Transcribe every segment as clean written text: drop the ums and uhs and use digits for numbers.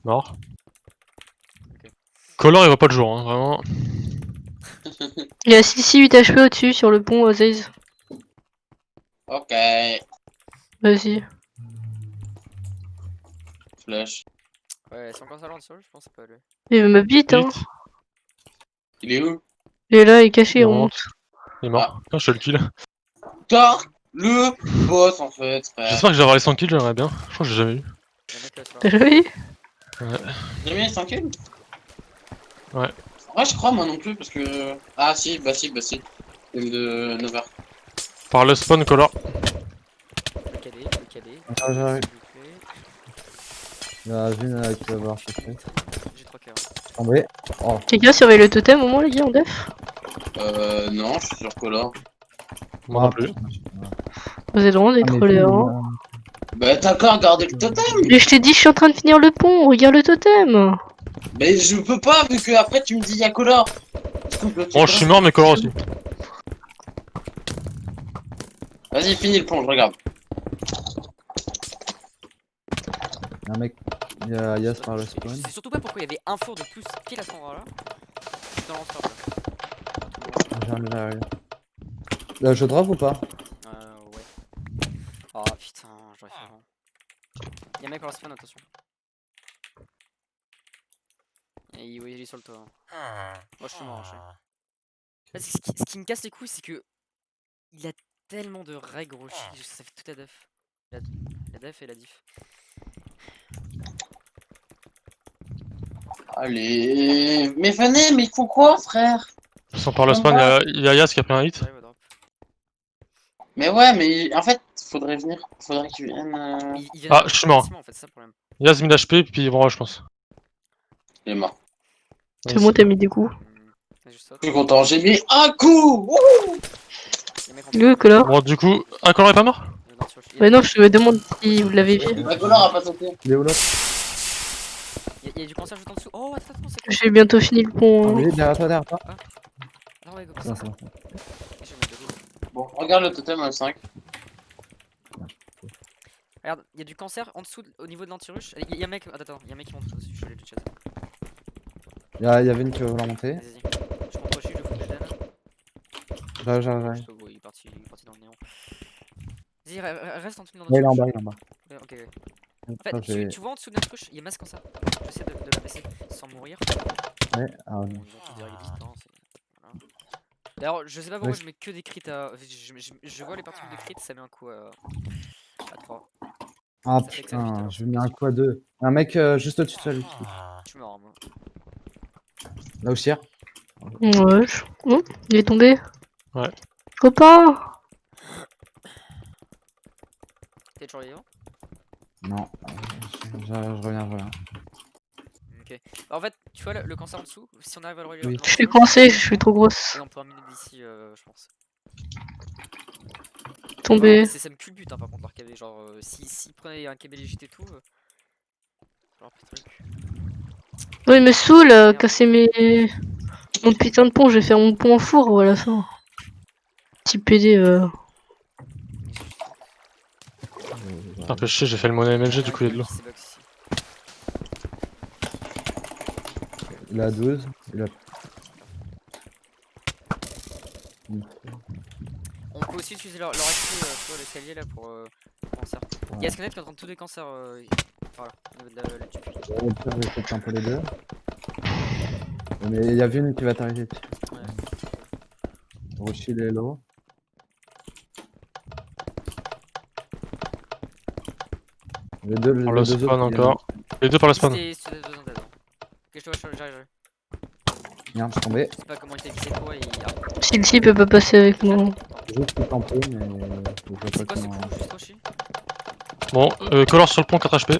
Mort. Ok. Color il voit pas le jour, hein, vraiment. Il y a 6-8 HP au-dessus sur le pont, Aziz. Ok. Vas-y. Flash. Ouais, c'est encore ça là sur je pense pas le. Il me bite, hein. Vite. Il est où? Il est là, il est caché, il Il remonte. Il est mort. Putain, je te le kill. Car le boss en fait, frère. J'espère que je vais avoir les 100 kills, j'aimerais bien. Je crois que j'ai jamais eu. Y'a un mec là sur T'as la. jamais vu? J'ai mis 5 kills? Ouais. Ouais, je crois moi non plus parce que. Ah si, bah si, bah si. Une de 9h. Par le spawn Color. Le calé. Ah, j'arrive. S'il vous plaît. Il y a Vin qui va voir chercher. J'ai 3 cœurs. Tombé. Oh. Quelqu'un surveille le totem au moins, les gars, en def? Non, je suis sur Color. Moi non plus. Vous êtes vraiment des Ah, mais trollers, Vin, hein. Bah t'as qu'à regarder le totem. Mais je t'ai dit, je suis en train de finir le pont, regarde le totem! Mais je peux pas vu que après tu me dis y'a Color. Bon, je suis mort, mais Color aussi. Vas-y, finis le pont, je regarde. Il y a un mec. Il y a Yas par le Je spawn. sais surtout pas pourquoi il y avait un four de plus pile à cet endroit là. Dans l'ensemble. J'arrive. Là, je drop ou pas? Ouais. Oh putain, j'aurais fait avant. Y'a un mec par le spawn, attention. Et oui, il est sur le toit. Moi je suis mort. En fait, ce qui me casse les couilles, c'est que il a tellement de règles, gros. Ça fait toute la def. La def et la diff. Allez. Mais venez, mais il faut quoi, frère? Ils sont par le spawn, il y a Yas qui a pris un hit. J'arrive au drop. Mais ouais, mais en fait, faudrait venir. Faudrait qu'il vienne. Mais il vient Ah, je suis mort. facilement, en fait, c'est ça le problème. Yas 1000 HP, puis ils vont rush, je pense. Il est mort. C'est bon, t'as mis des coups. Juste saute. Je suis content, j'ai mis un coup. Wouhou. Y'a un mec en Le Color. Bon, du coup, un Color est pas mort? Mais non, je me demande si vous l'avez vu. La Color a pas sauté. Il est où l'autre? Y'a du cancer juste en dessous. Oh, attends, c'est quoi? J'ai bientôt fini le pont. Il Hein. est derrière toi, Ah ouais, go, Ça, ça. je vais mettre de l'eau. Bon, regarde le totem à 5. Regarde, y'a du cancer en dessous, au niveau de l'anti-rush. Y'a un mec, attends, y'a un mec qui monte dessus, je vais aller le chat. Il y a Vin qui va vouloir monter. Vas-y, je monte au je le fous de J'arrive. il est parti dans le néon. Vas-y, reste en dessous de Il est en l'anti-rush. bas. Ouais, ok, ouais. Ah, En fait, tu vois en dessous de notre rush, y'a masque cancer. J'essaie de la baisser sans mourir. Ouais, ah Bon, ouais. ils ont tous des règles distantes. Voilà. D'ailleurs, je sais pas pourquoi je mets que des crits à. Je vois les particules de crit, ça met un coup à 3. Ah Ça fait que ça vite, putain, alors, je c'est vais mettre un possible. coup à 2. Un mec juste au-dessus de toi, lui. Je suis mort, moi. Là aussi. Ouais, non, il est tombé. Ouais. Copain! T'es toujours vivant? Non. Je reviens. Ok. Bah, en fait, tu vois le cancer en dessous, si on arrive à le Oui. relier. Je suis coincé, je suis trop grosse. Et on peut un minute d'ici, je pense. Tombé. Ça me culbute hein, par contre leur KB. Genre, si prenaient un KB légit et tout. Genre, petit truc. Non, il me saoule, casser mon putain de pont, je vais faire mon pont en four à la fin. Petit PD. Putain, fait chier, j'ai fait le monnaie MLG, du coup il y a de l'eau. Il a 12. Il a... On peut aussi utiliser leur accès, tu vois, l'escalier là pour cancer. Il y a Skynet qui est en train de tous les cancers. Voilà, au niveau de la du puits. Je vais peut-être un peu les deux. Mais il y a Vin qui va t'arriver. Ouais. Roshi, il est low. Les deux, Par le deux autres, spawn il y a- encore. Les deux par le spawn. C'était des besoins d'aide. Ok, je te vois, j'arrive. Merde, je suis tombé. Je sais pas comment il t'a visé toi et. Ah. Si le type peut pas passer avec moi. Juste tout campé, mais je vois C'est pas quoi ce comment. coup juste Roshi? Bon, Color sur le pont, 4 HP.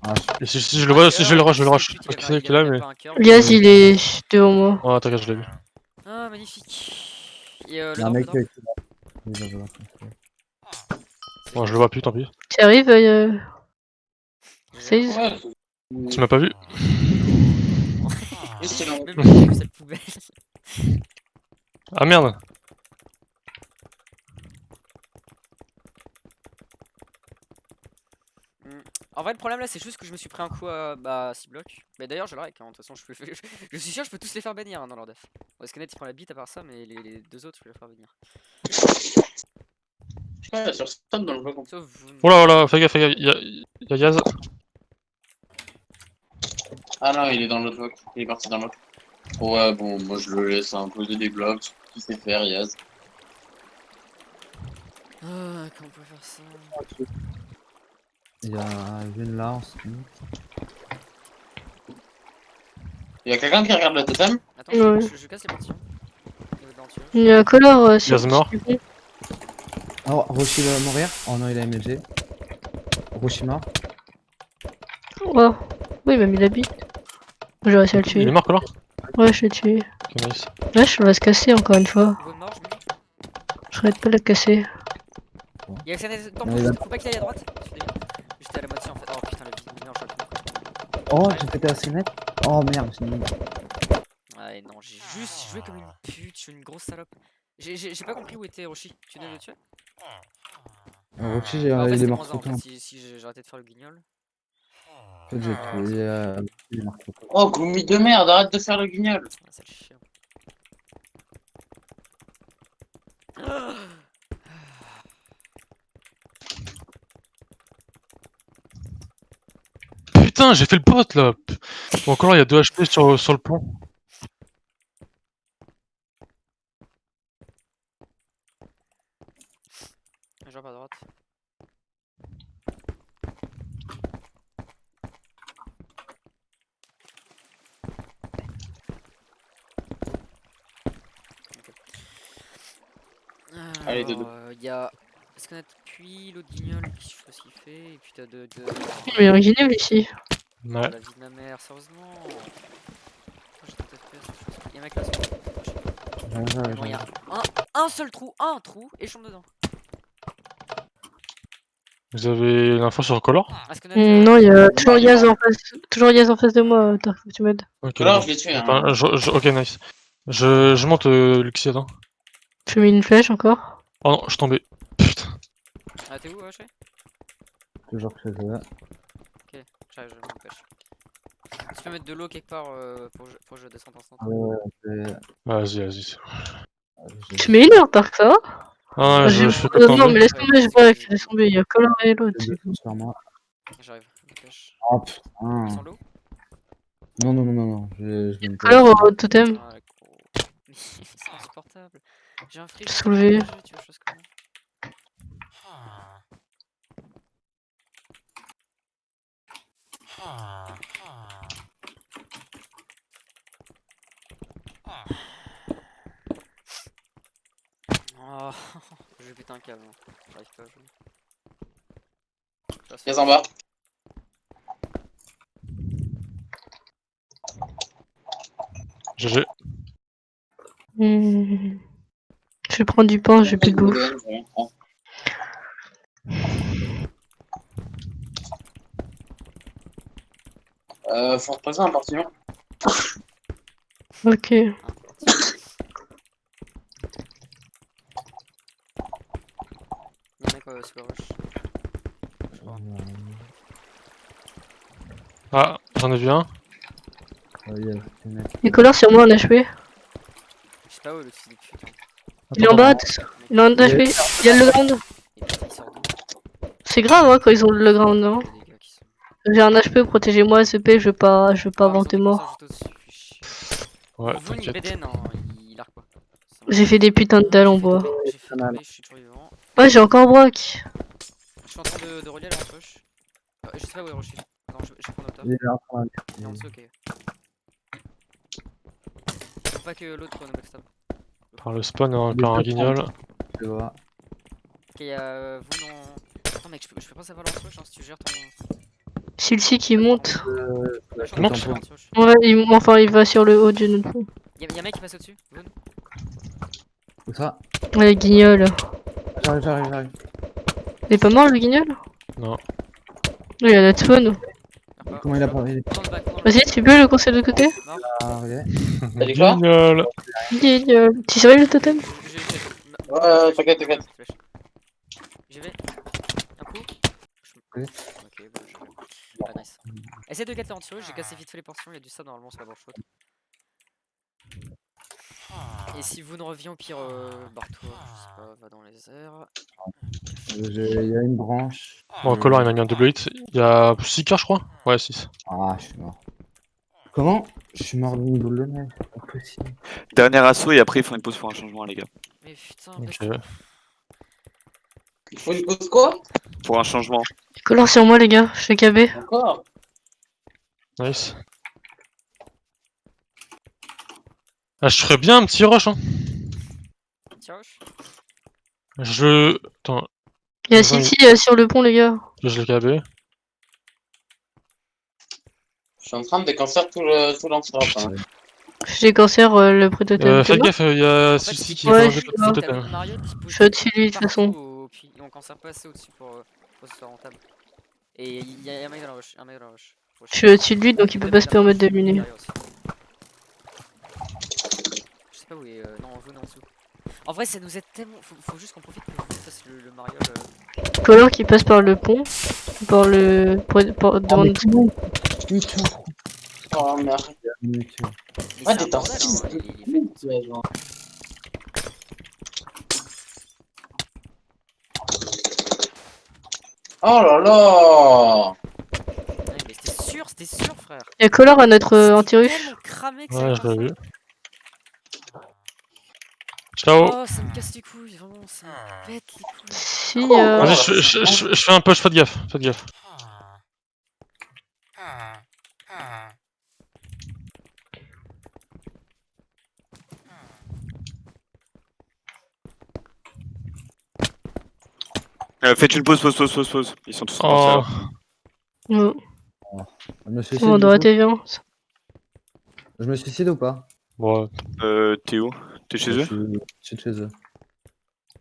Ah, Et si je le vois, si je le rush, je le rush. Parce que c'est qu'il a, mais. Yaz, il est devant moi. Oh, t'inquiète, je l'ai vu. Ah, magnifique. Et il y le a un drop, mec le drop. il va vouloir passer. Bon, je le vois plus, tant pis. Tu arrives, Seize? Ouais. Tu m'as pas vu? Oui, c'est long. Même lui, que cette poubelle. Ah merde! En vrai, le problème là, c'est juste que je me suis pris un coup à 6 blocs. Mais d'ailleurs, je le rec, hein. De toute façon, je suis sûr, je peux tous les faire bannir hein, dans leur def. Bon, Scanet il prend la bite à part ça, mais les deux autres, je vais les faire bannir. Je crois qu'il y a sur stop dans le bloc. Sauf vous. Oh là, oh là, fais gaffe, y'a Yaz. Ah non, il est dans l'autre bloc. Il est parti dans l'autre. Ouais, bon, moi je le laisse un peu des blocs. Qui sait faire, Yaz. Ah, comment on peut faire ça? Il y a une là en ce moment. Il y a quelqu'un qui regarde le totem? Attends, Ouais. je casse les portillons. Il y a Color sur Yaz mort. Oh, Roshi va mourir. Oh non, il a MLG. Roshi mort. Oh. Oui, il m'a mis la bite. J'ai réussi à le Il tuer. est mort, Color? Ouais, je l'ai tué. Ok, nice. Wesh, on va se casser encore une fois. Vous mort, je me dis. J'arrête pas de la casser. Il y a Scanet, tant Ouais, faut pas qu'il aille à droite. J'étais à la moitié en fait. Oh putain, la vie mineur, je l'ai. Oh, j'ai pété assez net. Oh merde, j'ai mis. Ouais, non, j'ai juste joué comme une pute, je suis une grosse salope. J'ai pas compris où était Roshi. Tu viens de le tuer? Roshi, Bah, en fait, il est c'était mort moins un, trop en fait, tôt. si j'ai arrêté de faire le guignol. En fait, j'ai tué. Il est mort trop tôt. Oh, Gloomy de merde, arrête de faire le guignol. Ah, sale chien. Putain, j'ai fait le pote là. Bon, Color, il y a 2 HP sur le pont. Genre à droite. Allez, Dodo. Il y a Scanet puis l'autre guignol, je sais pas ce qu'il fait, et puis t'as deux. Mais original ici. Ouais. La vie de ma mère, sérieusement. Pourquoi j'ai tout FPS, des choses comme- Il y a un mec là, sur bon, il y a un seul trou, et je tombe dedans. Vous avez l'info sur Color? Ah, Scanet, Non, il y a toujours Yaz en face. Toujours Yaz en face de moi, Dark, faut que tu m'aides. Ok, Color, d'accord. je l'ai tué. Attends, Hein. ok, nice. Je monte Luxie, attends. Je mets une flèche encore. Oh non, je suis tombé. Putain. Ah, t'es où, Rocher? Toujours chez eux. Ok, j'arrive, je me pêche. Tu peux mettre de l'eau quelque part pour que je descende instant. Ouais, c'est- Vas-y. Tu mets une heure, Dark, ça va? Ah, je fais que Non, tomber. mais laisse tomber, je break, laisse tomber. Il y a Color et l'autre, c'est tout. sur moi. J'arrive, je me pêche. Oh Ils putain. sont l'eau? Non. Je vais me Color au totem. Ah, gros. Mais c'est insupportable. J'ai un free. Soulevé. Tu veux chose comment? Oh, je vais péter un câble. Hein. J'arrive pas à jouer. Yaz en bas. Je vais prendre du pain, j'ai plus de bouffe. Faut repasser un partiment. Ok. Il y a un mec sur le rush. Je crois. Ah, j'en ai vu un. Les Color sur moi en HP. Je sais pas où le petit pute. Hein. Il est en bas, il est en HP. Il y a le ground. Et putain, il sort d'où? C'est grave hein, quand ils ont le ground, non? Il y a des gars qui sont. J'ai un HP, protégez-moi, SP, je vais pas Ah, avoir ils de ont des mort. consorts juste au-dessus, fais chier. Ouais, Vous, il t'inquiète. BDN, hein, il arc quoi. C'est bon. J'ai fait des putains de dalles en bois. J'ai fait tomber, je suis toujours vivant. Ouais, j'ai encore broc. Je suis en train de relier la rush. Je sais pas où est Rocher. Non, je vais prendre au top. Il est en train Il est en dessous, ok. Faut pas que l'autre ne backstab. Par le spawn, encore un guignol. de voir. Ok, y'a vous non. Attends, mec, je peux pas savoir l'anti-rush hein, si tu gères ton. Celui-ci qui monte. Ouais, je monte. suis en anti-rush. Ouais, il va sur le haut du notre pont. Y'a un mec qui passe au-dessus. Voon. Où ça? Ouais, guignol. J'arrive. Il est pas mort le guignol? Non. Il a notre spawn. Comment il a pas. Il est Dans le back, dans le Vas-y, back. tu peux le conseil de côté? Mort. pas arrivé. T'as dit quoi? Guignol. Guignol. Tu surveilles le totem? Ouais, t'inquiète. J'y vais. Un coup. Oui. Ok, bon, je vais. Essaye de casser l'anti-rouge, j'ai cassé vite fait les portions, il y a du sable normalement sur la branche haute. Et si vous ne revient au pire, barre-toi, je sais pas, va dans les airs. Il y a une branche. Bon, Color il m'a mis un double hit. Il y a 6 cartes, je crois. Ouais, 6. Ah, je suis mort. Comment? Je suis mort d'une boule de neige. C'est pas possible. Dernier assaut et après ils font une pause pour un changement, les gars. Mais putain, Ok. Il faut une pause quoi? Pour un changement. Color sur moi, les gars, je fais KB. Encore? Nice. Ah, je ferais bien un petit rush, hein. Petit rush. Je. Attends, Il y a Ouais, City sur le pont, les gars. je l'ai KB. Je suis en train de décancer tout l'anti-drop. Hein. J'ai cancer le prototype. Faites gaffe, il y a En fait, Sushi qui ouais, fait un je suis peu mort. de T'as totem. le Mario qui pose Je suis au-dessus de lui, de toute partout façon. Puis on cancer pas assez au-dessus pour que ce soit rentable. Et il y a un mec dans la rush, un mec dans la rush. Je suis au-dessus de lui, donc il peut pas se permettre de luner. Je sais pas où est. Non, venez en dessous. En vrai, ça nous aide tellement. Faut juste qu'on profite que je fasse le Mario. Color qui passe par le pont. Par le. Devant notre. Oh merde. Mais Ah, c'est un t'es un bordel, fils hein, de il est fait. pute, ouais, genre. Oh là là! Ouais, mais c'était sûr, frère. Il y a Color à notre C'était anti-rush. tellement cramé que ça Ouais, allait je pas l'ai ça. vu. Ciao! Oh, ça me casse les couilles, vraiment, ça me pète les couilles. Si, Vas-y, je fais un push, faites gaffe, faites gaffe. Faites une pause. Ils sont tous en Oh, Oh, Je me suicide, on du aurait coup été bien. Je me suicide ou pas? bon, T'es où? T'es chez eux? Je suis chez eux.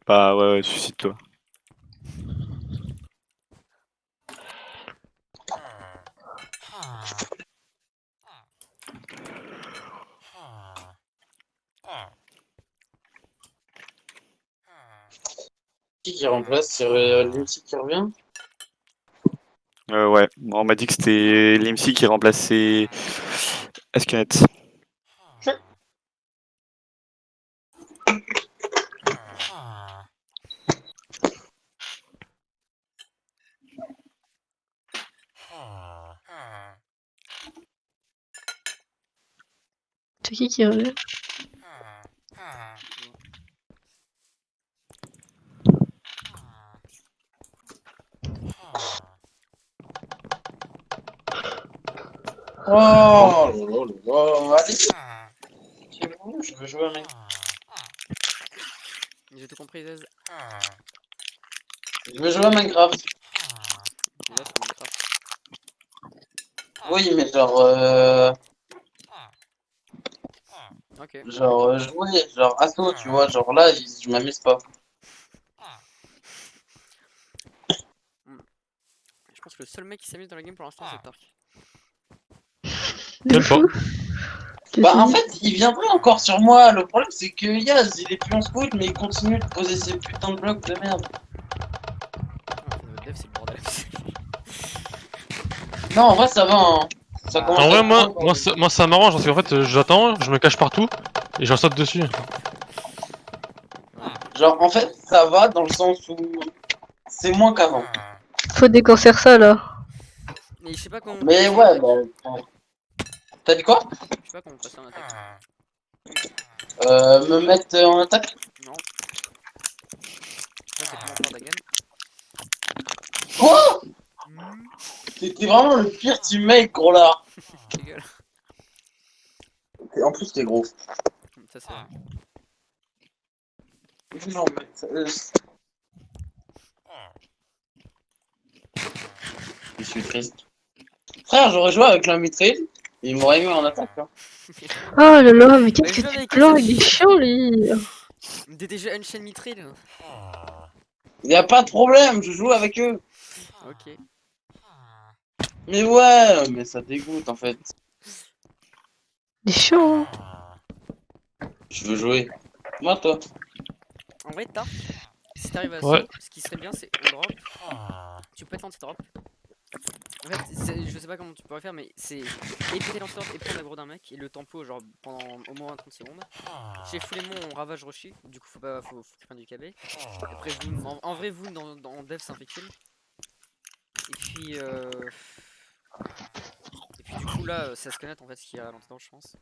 Bah ouais, suicide-toi. Qui remplace? C'est l'ulti qui revient? Ouais, on m'a dit que c'était l'IMC qui remplaçait Escanet. C'est qui revient? Oh là là là. Allez! C'est bon, je veux jouer un mec. J'ai tout compris, Zez. Je veux jouer à Minecraft. Déjà, c'est Minecraft. Oui, mais Ok. jouer, genre assaut, tu vois, genre là, je m'amuse pas. Je pense que le seul mec qui s'amuse dans la game pour l'instant, c'est Tark. même pas. Bah en fait, il viendrait encore sur moi, le problème c'est que Yaz, il est plus en scout, mais il continue de poser ses putains de blocs de merde. Notre dev, c'est le bordel. Non, en vrai, ça va, hein. Ça commence En à vrai, être bon, moi ça m'arrange parce qu'en fait, j'attends, je me cache partout et j'en saute dessus. Genre, en fait, ça va dans le sens où c'est moins qu'avant. Faut décancer ça là. Mais je sais pas comment. Mais ouais, bah. T'as dit quoi? Je sais pas comment passer en attaque. Me mettre en attaque? Non. Ça, c'est comment faire la game. Quoi? T'es vraiment le pire teammate, gros là. Ta gueule. En plus, t'es gros. Ça, c'est vrai. Non, mais je suis triste. Frère, j'aurais joué avec la mitraille, il m'aurait mis en attaque. Hein. Oh là là, mais qu'est-ce Mais que je tu avec pleures? les Il est chiant lui. T'es déjà Unchained Mithril. Y a pas de problème, je joue avec eux. Ok. Mais ouais, mais ça dégoûte en fait. Il est chiant. Je veux jouer. Moi, toi. En vrai, Tark, si t'arrives à Ouais. saut, ce qui serait bien, c'est on drop. Tu peux être anti-drop. En fait, je sais pas comment tu pourrais faire, mais c'est éviter l'entorse et prendre l'aggro d'un mec et le tempo genre pendant au moins 30 secondes. Chez Foulémon on ravage Roshi, du coup faut qu'il prenne du KB. Et après vous, en vrai vous dans dev c'est un fait kill. Et puis du coup là c'est Ascanet en fait qui a l'antidote je pense.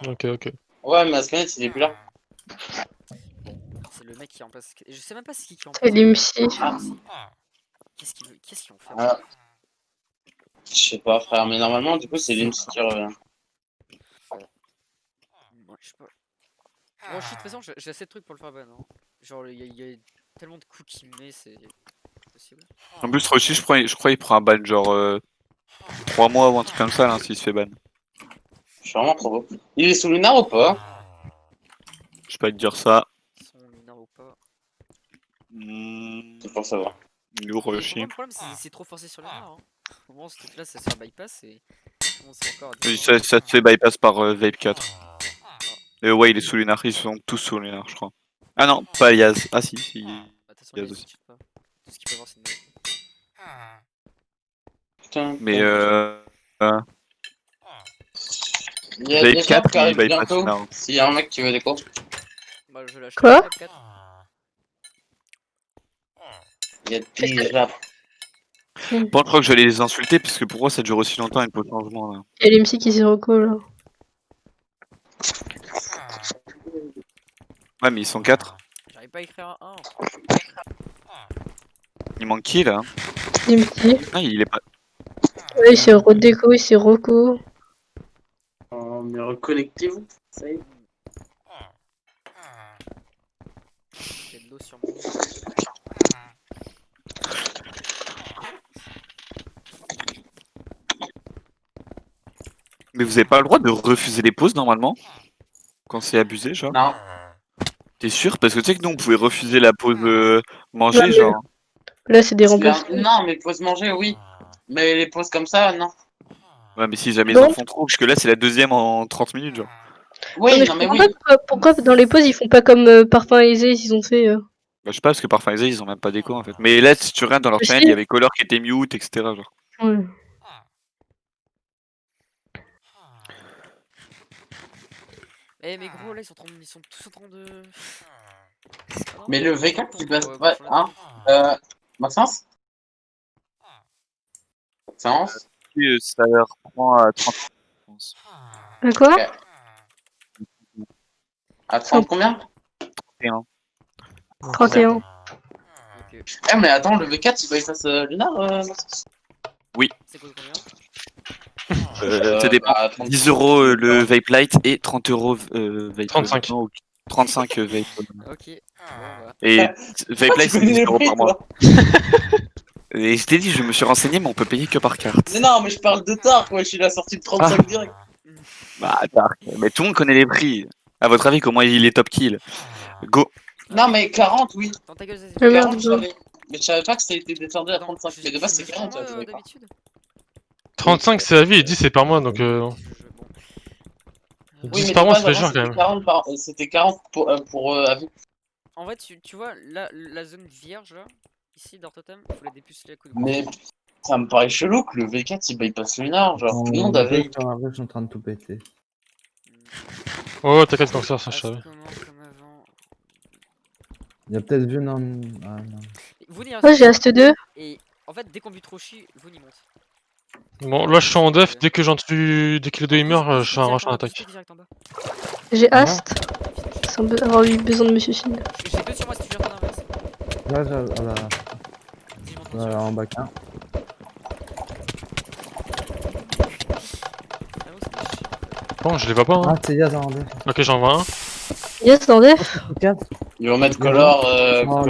Ok, ok. Ouais, mais Ascanet, il est plus là. C'est le mec qui remplace. Et je sais même pas c'est qui C'est remplace. l'IMSI. Qu'est-ce qu'ils vont faire? Ah. Je sais pas, frère, mais normalement, du coup, c'est l'IMSI qui revient. Ouais, je sais pas. Roshi, de toute façon, j'ai assez de trucs pour le faire ban. Hein. Genre, il y a tellement de coups qu'il met, c'est possible. En plus, Roshi, je crois qu'il prend un ban genre 3 mois ou un truc comme ça là, s'il se fait ban. Je suis vraiment trop beau. Il est sous Lunar ou pas? Je peux pas te dire ça. Son lunar ou pas. C'est pour savoir. Nous, Mais pour Roshi. moi, le problème, c'est trop forcé sur lunar. Hein. Au moment où ce truc-là, ça se fait bypass et. Bon, c'est encore à Oui, 10 ans. ça te fait bypass par Vape 4. Et ouais, il est sous Lunar, ils sont tous sous Lunar, je crois. Ah non, pas Yaz. Ah si, si. Bah, de toute façon, Yaz il aussi. cheat pas. Tout ce qu'il peut avoir, c'est une merde. Putain, Mais il y a Vape des 4, frappes qui il arrivent bypass bientôt. Lunar. S'il y a un mec qui veut des cours, Bah, je lâche Quoi le F4. il y a des frappes. Bon, je crois que je vais les insulter parce que pourquoi ça dure aussi longtemps une pause de changement là. Il y a l'IMSI qui s'y recolle là. Ouais, mais ils sont 4. J'arrive pas à écrire un 1. Il manque qui là? l'IMSI. Ah, il est pas. Ouais, c'est Rodeko, c'est Rocco. Oh, mais reconnectez-vous. Ça y est. Il y a de l'eau sur moi. Mais vous avez pas le droit de refuser les pauses normalement? Quand c'est abusé, genre? Non. T'es sûr? Parce que tu sais que nous on pouvait refuser la pause manger, Ouais, mais- genre. Là, c'est des Parce que là, remplacements. non, mais pauses manger, oui. Mais les pauses comme ça, non. Ouais, mais si jamais ils Bon. en font trop, parce que là c'est la deuxième en 30 minutes, genre. Oui, Non, mais je non, mais comprends oui. pas pourquoi dans les pauses ils font pas comme Parfum Aisé, ils ont fait. Bah, je sais pas, parce que parfois ils ont même pas d'écho en fait. Mais là, si tu regardes dans leur Aussi. channel, il y avait Color qui était mute, etc. Genre. Ouais. Eh, mais gros, là, ils sont tous en train de. Mais le V4, il passe Ouais, pas. pour Hein Maxence Maxence Et, ça leur prend à 30 je pense. À quoi? Ok. À 30 combien? Et un. 31. Ok. Eh, mais attends, le V4, il passe Lunar, Maxence C'est quoi combien? Ça dépend. Bah, 30. 10 euros le Vape Light et 30 euros Vape 35. non, ou 35 Vape. Ok. Bon, bah. Et Vape Light Tu c'est connais 10 les euros prix, par mois. toi Et je t'ai dit, je me suis renseigné, mais on peut payer que par carte. Mais non, mais je parle de Tark, ouais, je suis la sortie de 35 direct. Bah, Dark. Mais tout le monde connaît les prix. À votre avis, comment il est top kill? Go. Non, mais 40, oui. Dans ta gueule, Zazie. Mais merde, 40, je savais. Mais je savais pas que ça a été descendu à 35. Mais de base, c'est 40, moi, je savais pas. d'habitude. 35 c'est la vie et 10 c'est par mois donc. Bon. Oui, 10 mais par de mois base, ça fait avant, cher quand c'était même. 40, c'était 40 pour avis. En vrai, tu vois, là, la zone vierge, là, ici, dans Totem, il faut la dépuceler à coup de Mais ça me paraît chelou que le V4 il bypass Lunar. Genre, tout le monde avait. Sur la rue, je suis en train de tout péter. Oh, t'inquiète, donc ça je savais. Comment comme avant. Il y a peut-être vu, non. Ah, non. Vous n'y Moi j'ai Ast 2. Et en fait, dès qu'on bute Roshi, vous n'y monte. Bon, là je suis en def, dès que dès que les deux ils meurent, je fais un rush en attaque. Direct en bas. J'ai Ah. Ast. Sans avoir eu besoin de Monsieur Sin. J'ai deux sur moi si tu veux faire l'inverse. Là, oh là, Si je monte là, dessus. en bac 1. J'avoue, c'est des chiens. Bon, je les vois pas, hein. Ah, c'est Yaz en deux. Ok, j'en vois un. Yes, dans def. 4. Ils vont mettre Color. Non,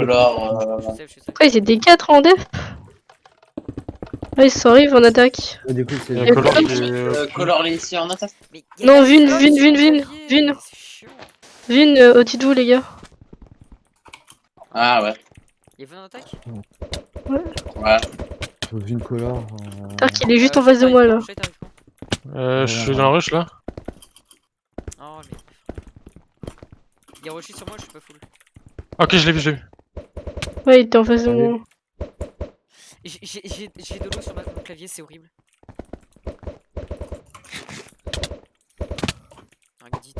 Je sais. Après ils étaient 4 en def. Ah, ils sont arrivés en attaque. Du coup, c'est. Il y a Et Color comme- qui est. Color l'IMSI en attaque. Mais Non, Vune, Vune. C'est chiant. Vune, au-dessus de vous, les gars. Ah ouais. Il y a Vune en attaque. Ouais. Vu une color. Tark, il est juste en face de moi là. Je suis dans la rush là. Oh, mais. Il y a Roshi sur moi, je suis pas full. Ok, je l'ai vu, je l'ai vu. Ouais, il était en face de Allez. moi. J'ai de l'eau sur mon clavier, c'est horrible. Un gars dit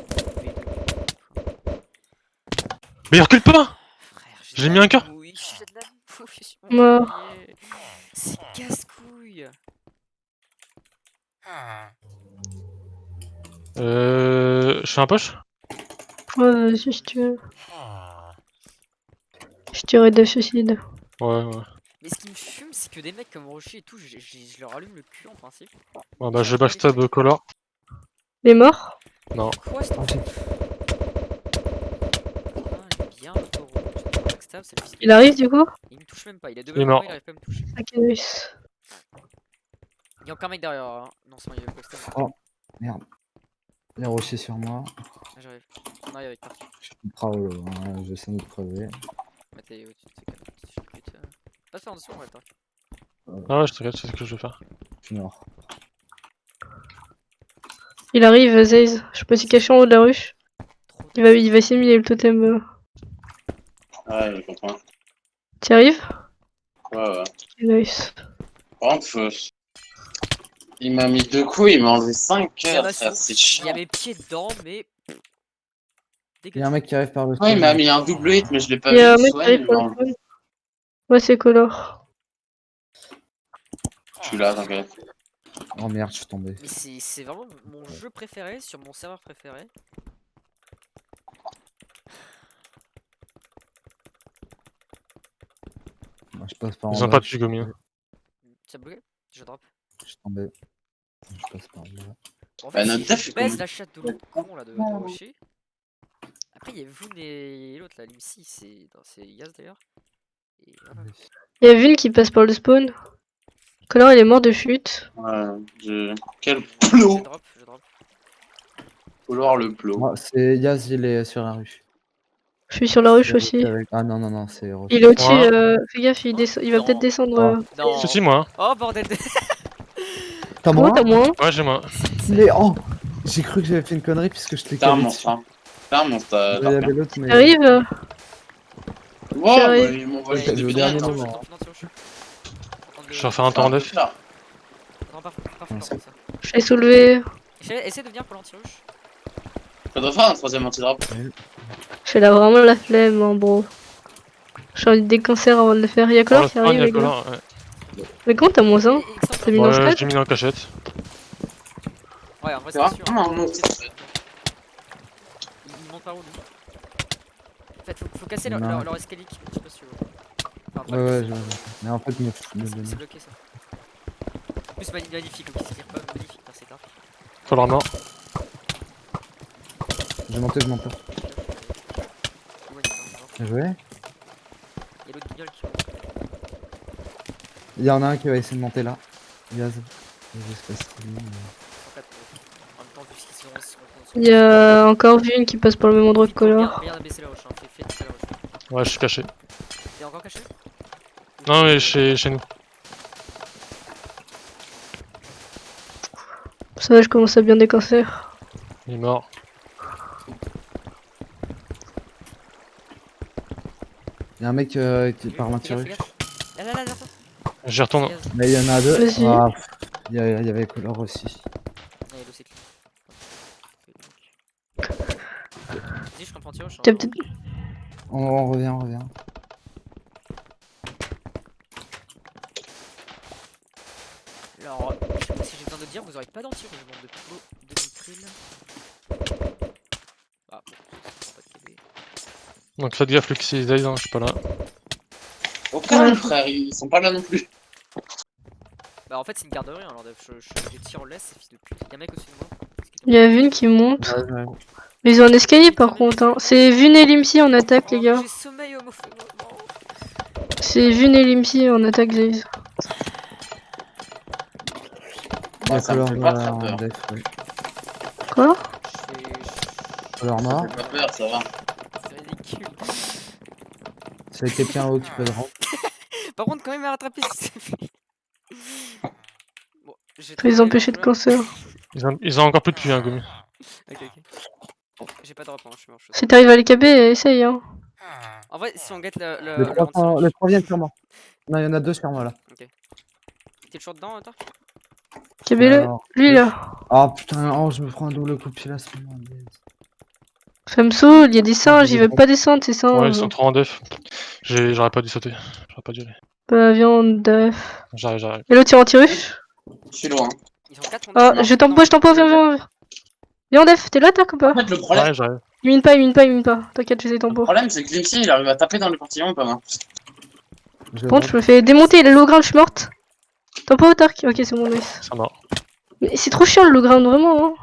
Mais il recule pas. frère, J'ai mis un cœur. Oui, j'ai de la bouche sur mon Mort. clavier. C'est casse-couille. Je fais un push. Ouais, vas-y, si tu veux. Je tirais de suicide. Ouais, ouais. Mais ce qui me fume, c'est que des mecs comme Rocher et tout, je leur allume le cul en principe. Ouais, bah je backstab Color. Il est mort? Non. Quoi cet enfant? Ah, il est bien l'autoroute. Backstab, c'est le fils de- Il arrive du coup? Il me touche même pas, il est Il est double mort. il arrive pas à me toucher. Ok, nice. Il y a encore un mec derrière. Hein. Non, c'est bon, il y a le backstab. Oh. Merde. Les rochers sur moi. Ah, j'arrive. On arrive avec parti. Je suis cravo, hein, je sens de crever. Bah, t'es au-dessus de tes canons, je t'écoute, passe par en dessous, on va attendre. Ah ouais, je te regarde, c'est ce que je vais faire. Je suis mort. Il arrive, Zaze. Je peux s'y cacher en haut de la ruche. Trop Il va essayer de miser le totem. Ouais, je comprends. T'y arrives? Ouais, ouais. Ok, nice. Par contre, il m'a mis 2 coups, il m'a enlevé 5 Il y a cœurs, ma frère, source, c'est il y chiant. a mes pieds dedans, mais. Il y a un mec qui arrive par le Ouais, il spawn. m'a mis un double hit, mais je l'ai pas Il y vu. a un mec qui Swan, arrive il pour m'a le enlevé. spawn. Ouais, c'est Color. Je suis là, t'inquiète. Oh merde, je suis tombé. Mais c'est vraiment mon jeu préféré sur mon serveur préféré. Moi, je passe par en Ils ont bas, pas je tué suis Gomi. tombé. Tu as bugué? Je drop. Je suis tombé. Je passe par là. En Bah, fait, notre si def, je il baise commence- la chatte de l'autre con là de Rocher. Après, il y a Voon et l'autre là, l'IMSI, c'est Yaz d'ailleurs. Et voilà. Il y a Vune qui passe par le spawn. Color, il est mort de chute. Ouais, quel Je plot! drop, je drop. Vouloir le plot. Moi, c'est Yaz, il est sur la rue. Je suis sur la ruche C'est aussi. avec- Ah non, non, non, c'est Rocher. Il est au-dessus, Ouais. fais gaffe, il va Non. peut-être descendre. Non. Si, si, moi. Oh bordel de. T'as Comment moi t'as moins? Ouais, j'ai moi. Mais oh, j'ai cru que j'avais fait une connerie puisque je t'ai T'es un calé monstre, dessus. hein. T'es un monstre, Il y avait l'autre, mais... T'arrives? Wow, J'arrive. mais ils m'ont Ouais, envoyé t'as des vu au billets, dernier attends. moment. Je vais refaire un tour en def. Là. Je l'ai soulevé. Essaye de venir pour l'anti-rush. Ça doit faire un troisième anti-drop. J'ai là vraiment la flemme, hein, bro. J'ai envie de décancer avant de le faire. Y'a Pour Color le qui spawn, arrive, il y a les gars. Color. Ouais. Mais comment t'as moins 1? T'as mis dans le Ouais, stade? j'ai mis dans la cachette. Ouais, en vrai, C'est c'est sûr. vraiment un monstre. Il monte par où lui? En fait, faut casser Non. leur escalier qui je sais pas si tu vois. Enfin, pas Ouais, ouais, le- je... Mais en fait, c'est bloqué ça. En plus, magnifique, ok, c'est pas magnifique, c'est grave. Color mort. J'ai monté, je monte. Bien joué. Il y a l'autre guignol qui. Il y en a un qui va essayer de monter là. Yaz. Je sais pas si c'est lui, mais- En fait, en même temps, vu ce qu'ils sont. Il y a encore Vune qui passe par le même endroit que Color. Regarde, baisser la roche, hein. Fais baisser la roche. Ouais, je suis caché. T'es encore caché? Non, mais chez nous. Ça va, je commence à bien décancer. Il est mort. Il y a un mec qui part l'anti-rush. Là, là, là, là. J'y retourne. Mais il y en a deux. Vas-y. Ah, il y avait Color aussi. Il y a l'eau Vas-y, je comprends anti-rush. T'as peut-être. On revient, on revient. Alors, je sais pas si j'ai besoin de dire, vous aurez pas d'anti-rush, bande de plots de nitril. Ah, bon, c'est pas de KB. Donc faites gaffe, Luxi et Zaze, hein, je suis pas là. Au calme, frère, ils sont pas là non plus. Bah, en fait, c'est une garderie, alors je tire en laisse, c'est fils de pute. Y'a un mec au-dessus de moi. Il y a Vune qui monte. Ouais, ouais. Mais ils ont un escalier par contre. Hein. C'est Vune et Limsi en attaque, les gars. J'ai sommeil homophobe. C'est Vune et Limsi en attaque, Zaze. Il y a Ça me Color fait pas très en peur. def, ouais. Quoi? Color Ça mort. fait pas peur, ça va. C'est ridicule. C'est quelqu'un en haut qui peut le rendre. Par contre, quand même à rattraper si c'est fait. Bon, j'ai Faut les empêcher de cancer. Ils ont encore plus de puits, hein, Gomi. Ok, ok. J'ai pas de rapport, je suis mort. Si t'arrives à les KB, essaye. Hein. En vrai, si on guette Les trois viennent sur moi. Non, il y en a deux sur moi là. Ok. T'es toujours dedans, Tark? Kabele, Alors, lui là. Oh putain, oh, je me prends un double coup de pied là, c'est merde. Ça me saoule, il y a des singes, ils veulent pas descendre ces Ouais, ils singes. sont trop en def. J'aurais pas dû sauter. J'aurais pas dû aller. Bah viande d'œuf. J'arrive. Et l'autre il est anti-rush. Je suis loin. Ils sont 4 Ah, je tempo, viens. Viens Def, t'es là, Tark ou pas? En fait, le problème, Ouais, j'arrive. Il mine pas. T'inquiète, je les le tempo. problème c'est que Glimpsy il arrive à taper dans les portillons pas mal. Je Par contre, je me fais démonter, il est low ground, je suis morte. Tempo, Tark? Ok, c'est bon, nice. Ça marche. Mais c'est trop chiant le low ground, vraiment. Hein.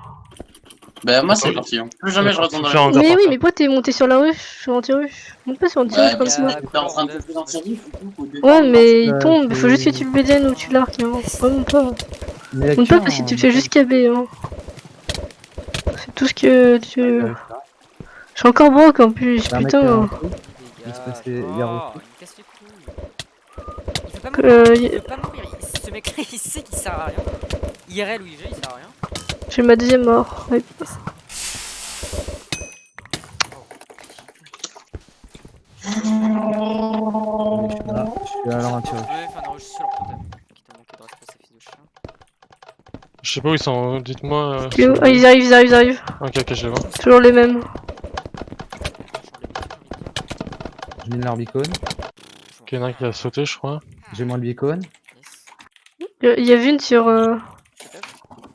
Bah, moi c'est les portillons. Plus jamais je retourne dans les Faire un portillons. Mais par oui, terre. mais pourquoi t'es monté sur la rush? Sur anti-rush. Monte pas sur anti-rush Ouais, comme parce ça. que t'es en train de taper dans tes rues, Ouais, mais il tombe, c'est- faut juste que tu le BDN ou tu l'arc, hein. Vraiment pas. Mais y'a Monte que pas parce que tu te fais juste KB, hein. C'est tout ce que tu. Je suis encore broke en plus, putain. Il se passait- il y a Oh, refait. il me casse les couilles. Il peut pas mourir. Il peut pas mourir. Ce mec-là, il sait qu'il sert à rien. IRL ou IG, il sert à rien. J'ai ma deuxième mort. Ouais. Je suis à leur attirer. Ouais, faire un rush sur leur totem. Qui t'a manqué de respect, ces fils de chien. Je sais pas où ils sont, dites-moi. Ah, ils arrivent. Ok, je les vois. Toujours les mêmes. Je mine leur beacon. Ok, il y en a un qui a sauté, je crois. J'ai moins le beacon. Yes. Il y a une sur.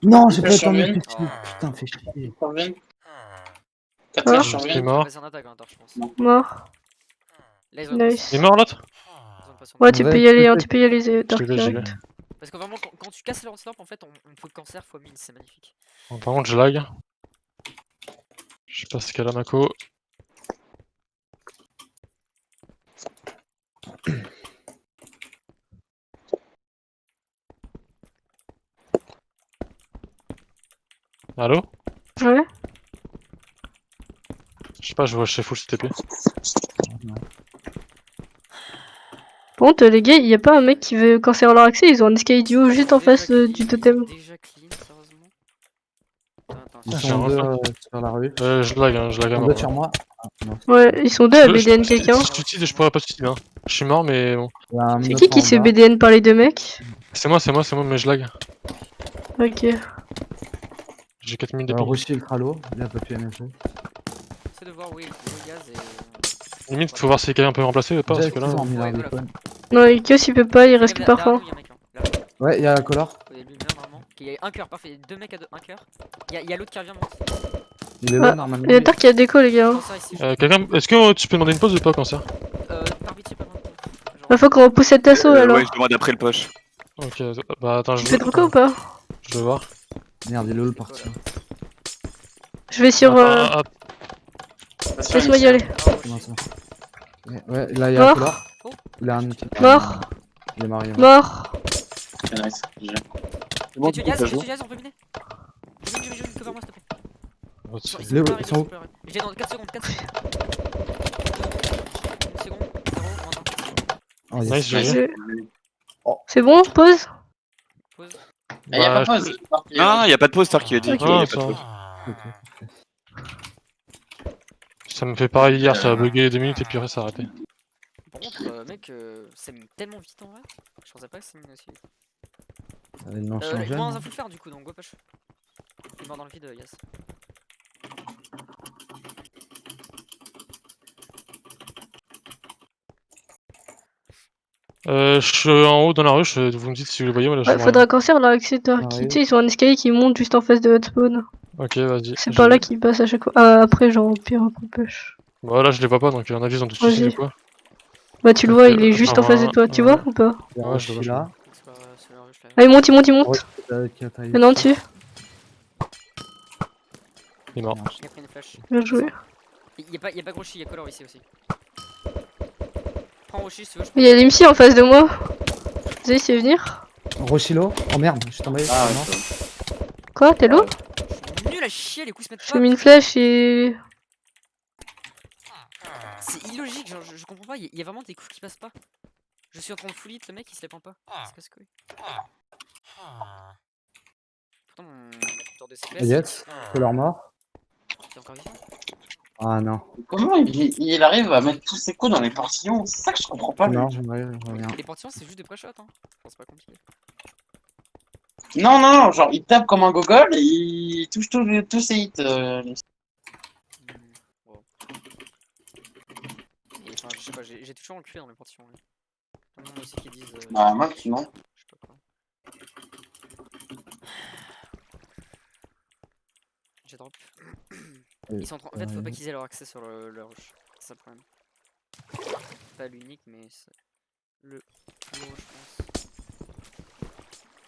Non, j'ai pas Je le temps de surviens. me faire chier. Putain, fais chier. 4 Ah. heures Il est surviennent. mort. Vas-y, on attaque, hein, je pense. Mort. Là, ils ont Nice. Il est mort l'autre? ils ont pas son- Ouais, On tu va peux y aller, hein, exploser. tu peux y aller, Dark J'y vais. direct. Parce que vraiment, quand tu casses le lance-lampe, en fait, on peut cancer x 1000, c'est magnifique. Bon, par contre, je lag. Je sais pas ce qu'elle a Mako. Allô? Ouais. Je sais pas, je vois chez full CTP. Par contre, les gars, y a pas un mec qui veut cancer leur accès, ils ont un escalier du haut juste en face du totem. Déjà clean, sérieusement. Attends, Ils j'ai sont un deux reflect. sur la rue. Je lag à Ils sont mort. deux sur moi. Ah, non. Ouais, ils sont deux à BDN quelqu'un. Si tu suicides, je pourrais pas suicider. Hein. Je suis mort, mais bon. Il y a un C'est autre qui en se fait bas. BDN par les deux mecs? C'est moi, mais je lag. Ok. J'ai 4 minutes de ping. Rocher ultra low. Il a pas pu MFG. J'essaie de voir où est le gaz et. Limite, faut voir si quelqu'un peut me remplacer ou pas, parce que là. Ils ont mis leur Ouais, voilà. beacon. Non, Ikos il peut pas, il reste que par fin. Il y a un mec là. Là, Ouais, il y a la color. au début, bien normalement. Ok, il y a un cœur, parfait. Deux mecs à un cœur. Il y a l'autre qui revient, monte. Il est Ah, là normalement. Il y a Dark qui a déco, les gars. Cancer ici. Quelqu'un. Est-ce que tu peux demander une pause ou pas, cancer? Par pitié, pas maintenant. Il faut qu'on repousse cet assaut alors. Ouais, je demande après le poche. Ok, bah attends, Tu fais trop quoi ou pas? Je vais voir. Merde, il est où le portier? Je vais sur. Attends, Laisse-moi y aller. C'est bon, c'est bon. Ouais, là il y a la Mort. color. Il a un outil. Mort. Il est mort, il est mort. Mort. Ok, nice. Bon, Tu du coup, gaz, ça joue. on peut miner. Je vais cover moi s'il te plaît. Ils sont Les- pas ils sont où? arrivés, j'ai dans 4 secondes, 4 secondes. 1 seconde, 0, Oh, yes. Nice, j'ai Nice. vu. C'est bon, pause? pause. Et y'a Bah, pas pause. Non, y a pas de pause, Tark qui a dit Ok. qu'il y a Ah, pas de ça pause. va. Ok. Ça me fait pareil hier, ça a bugué 2 minutes et puis après ça a arrêté. Par contre, mec, ça mine tellement vite en vrai. Je pensais pas que ça mine aussi vite. Ils l'ont Il changé. prend non un full faire du coup, donc go push. Il est mort dans le vide, Yas. Je suis en haut dans la ruche, vous me dites si vous le voyez, moi là je Ouais, vois faudra cancer leur accès Dark. Pareil. Tu sais, ils ont un escalier qui monte juste en face de votre spawn. rien. Ok, vas-y. C'est par là qu'ils passent à chaque fois. Ah, après, genre, au pire, après push. Bon, là je les vois pas, donc à mon avis ils ont tout suicide Vas-y. ou quoi. Bah, tu le Ok, vois, il est juste en attends, face de toi, tu vois ou pas? Il y a Ouais, Rocher je vois, là. C'est la rush là. Ah, il monte. Rocher qui a taillé. Il y en a un dessus. Il est mort. Il a pris une flash. Bien joué. Y'a pas Groshi, y'a Color ici aussi. Prends Roshi si tu veux, je Il y a l'IMSI en face de moi. Vous allez essayer de venir? Rochilo. Oh merde, je suis tombé. Ah, non. Quoi? T'es low? Je suis nul à chier, les coups se mettent Je pas. mis une flèche et. C'est illogique, genre je comprends pas, y a vraiment des coups qui passent pas. Je suis en train de full hit, le mec il se les prend pas. C'est casse-couille. Pourtant mon tour de CPS. Yes. Color mort. T'es encore vivant? Ah non. Comment il arrive à mettre tous ses coups dans les portillons? C'est ça que je comprends pas. Non, lui. je reviens. Les portillons, c'est juste des pré-shots, hein. Enfin, c'est pas compliqué. Non, non, non, genre il tape comme un gogol et il touche tous ses hits. Wow. Et enfin, je sais pas, j'ai toujours en cuir dans les portillons. Là. Tout le monde aussi qui disent. Bah, moi, non. Je sais pas quoi. J'ai drop. Ils sont en train... En fait, faut pas qu'ils aient leur accès sur le rush. C'est ça le problème. Pas l'unique, mais c'est le plus gros, je pense.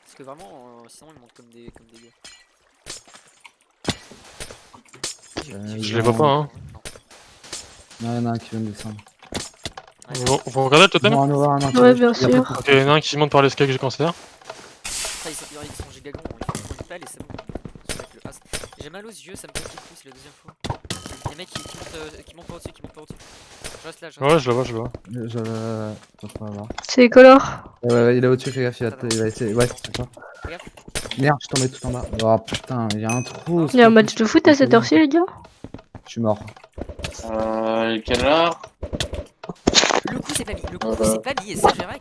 Parce que vraiment, sinon ils montent comme des gars. Je les vois pas, hein. Non. Non, il y en a un qui vient de descendre. Vous regardez le totem? Bon, un over, un anti Ouais, bien sûr. Ok, il y en a un qui monte par l'escalier que j'ai considère. Ça, ils sont giga grands, ils font une pelle et c'est bon. Avec le as. J'ai mal aux yeux, ça me fait plus, c'est la deuxième fois. Les mecs qui montent pas au-dessus, Je reste là, je reste Ouais, je le vois, je le vois. Je peux pas voir. C'est color. Ouais, il est au-dessus, fais gaffe, il va essayer. Ouais, c'est toi. Fais gaffe. Merde, je suis tombé tout en bas. Oh putain, il y a un trou. Il y a un match de foot à cette heure-ci, les gars? Je suis mort. Quelle heure? Le coup c'est pas mis, c'est pas mis, et ça j'ai rec.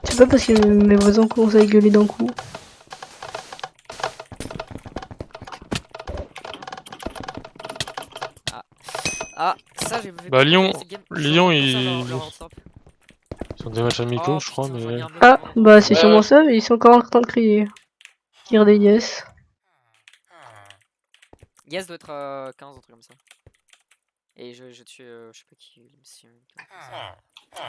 C'est pas parce que mes voisins commencent à gueuler d'un coup. Ah, ça j'ai fait. Bah, Lyon, cette game. Lyon, Ils ils sont des matchs amicaux, je crois, mais. Ah, bah c'est Ouais, sûrement ouais. ça, mais ils sont encore en train de crier. Regardez, yes. Yes doit être à 15, un truc comme ça. Et je tue, je sais pas qui.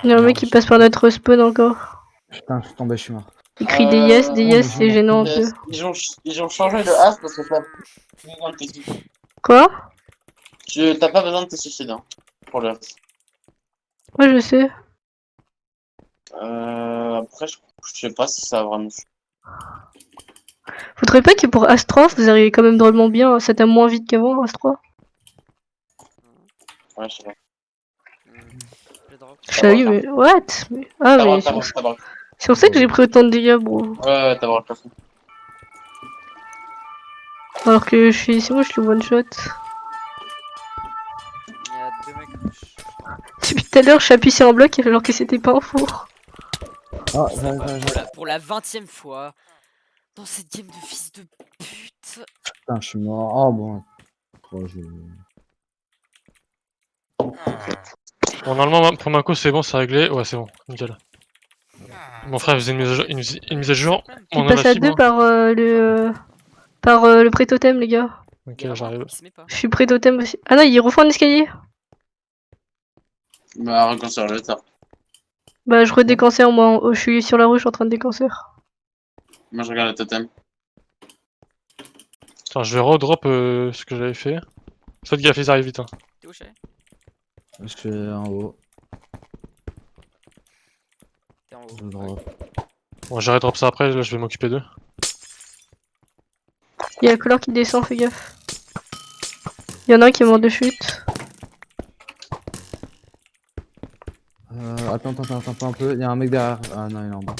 Il y a un mec qui passe par notre spawn encore. Putain, je suis tombé, je suis mort. Il crie des yes, c'est gênant un peu. Ils ont changé de as parce que t'as plus besoin de pesticide. Quoi? T'as pas besoin de pesticide hein, pour le as. Ouais, je sais. Après, je sais pas si ça a vraiment. Vous trouvez pas que pour As3, vous arrivez quand même drôlement bien, ça t'a moins vite qu'avant, As3? Ouais, je sais pas. Je drop. Je savais, mais what? Ah, mais T'as droit. c'est pour ça que j'ai pris autant de dégâts, bro. Ouais, t'as droit le plafond. Alors que je suis ici, moi je suis one shot. Il y a 2 mecs rush. Depuis tout à l'heure, je suis appuyé sur un bloc alors que c'était pas un four. Oh, Pour la 20ème fois, dans cette game de fils de pute. putain, je suis mort. Oh bon. Oh, Bon, normalement, pour Mako, c'est bon, c'est réglé. Ouais, c'est bon, nickel. Mon frère faisait une mise à jour. Il On a passe la à fibre. 2 par le pré-totem, les gars. Ok, j'arrive. Je suis pré-totem aussi. Ah non, il refait un escalier. Bah, reconstruire le tard. Bah, je redécancère moi. Je suis sur la rue, je suis en train de décancer. Moi, je regarde le totem. Attends, je vais redrop ce que j'avais fait. Faites gaffe, ils arrivent vite. Hein. T'es où, chérie? Je suis en haut. T'es en haut. Je drop. Bon, j'arrête drop ça après, là je vais m'occuper d'eux. Il y a Color qui descend, fais gaffe. Il y en a un qui est mort de chute. Attends pas un peu. Il y a un mec derrière. Ah non, il est en bas.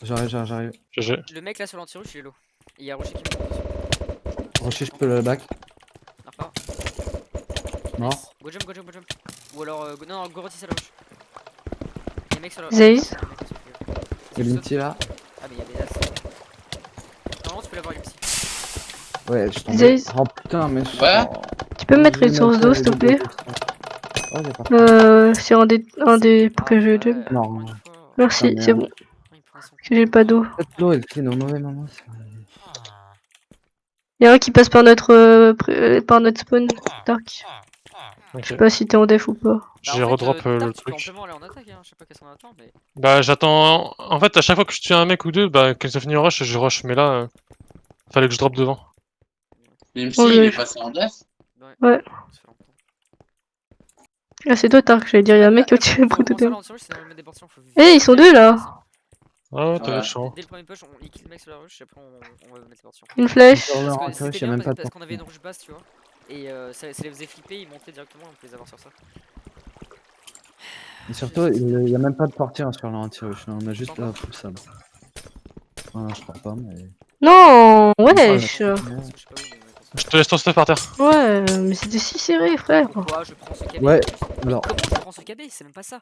J'arrive. GG. Le mec là sur l'anti-rush, il est low. Et il y a Rocher qui me monte dessus. Rocher, je peux le back. Marre pas. Mort. Nice. Go jump. Ou alors, non, go rotis à la rush. Il y a un mec sur la Zaze. Il y a l'ulti là. Ah, mais il y a des as. Normalement, tu peux l'avoir, l'ulti. Ouais, je suis tombé. Zaze. Oh putain, mais. Ouais. Tu peux me mettre une source d'eau, s'il te plaît? Oh, il y a pas. Sur un des pour que je jump. Non. Merci, Ah, c'est merde. bon. Que j'ai pas d'eau. Cette l'eau, elle clean au mauvais moment. Il y a un qui passe par notre spawn, Dark. Ok. Je sais pas si t'es en def ou pas. J'ai redrop le Tu peux truc. amplement aller en attaque, hein. Je sais pas qu'est-ce qu'on attend, mais. Bah, j'attends. En fait, à chaque fois que je tue un mec ou deux, bah, quand ça finit en rush, je rush. Mais là, fallait que je drop devant. Même si Oh, il le- est passé en def. Ouais. Ça fait longtemps. Ah, c'est toi, Dark, j'allais dire, il y a un mec Là, au-dessus pour du commencer à totem. l'anti-rush, c'est dans le mettre des portions, faut Eh, ils sont deux là. Ah ouais, Ouais. t'as chaud. Dès le premier push, on kill le mec sur la rush et après on va mettre les portions. Une flèche. Sur le Parce que anti-rush, c'était il y a bien même pas de parce qu'on avait une porte. rush basse, tu vois. Et ça les faisait flipper, ils montaient directement, on peut les avoir sur ça. Et surtout, il y a même pas de portière sur l'anti-rush. On a juste la full sable. Enfin, je crois pas, mais. Non, Ouais, wesh. Je sais pas où, mais ouais, de toute façon. Je te laisse ton stuff par terre. Ouais, mais c'était si serré, frère. Pourquoi je prends ce KB Ouais, Mais alors, comment je prends ce KB? C'est même pas ça.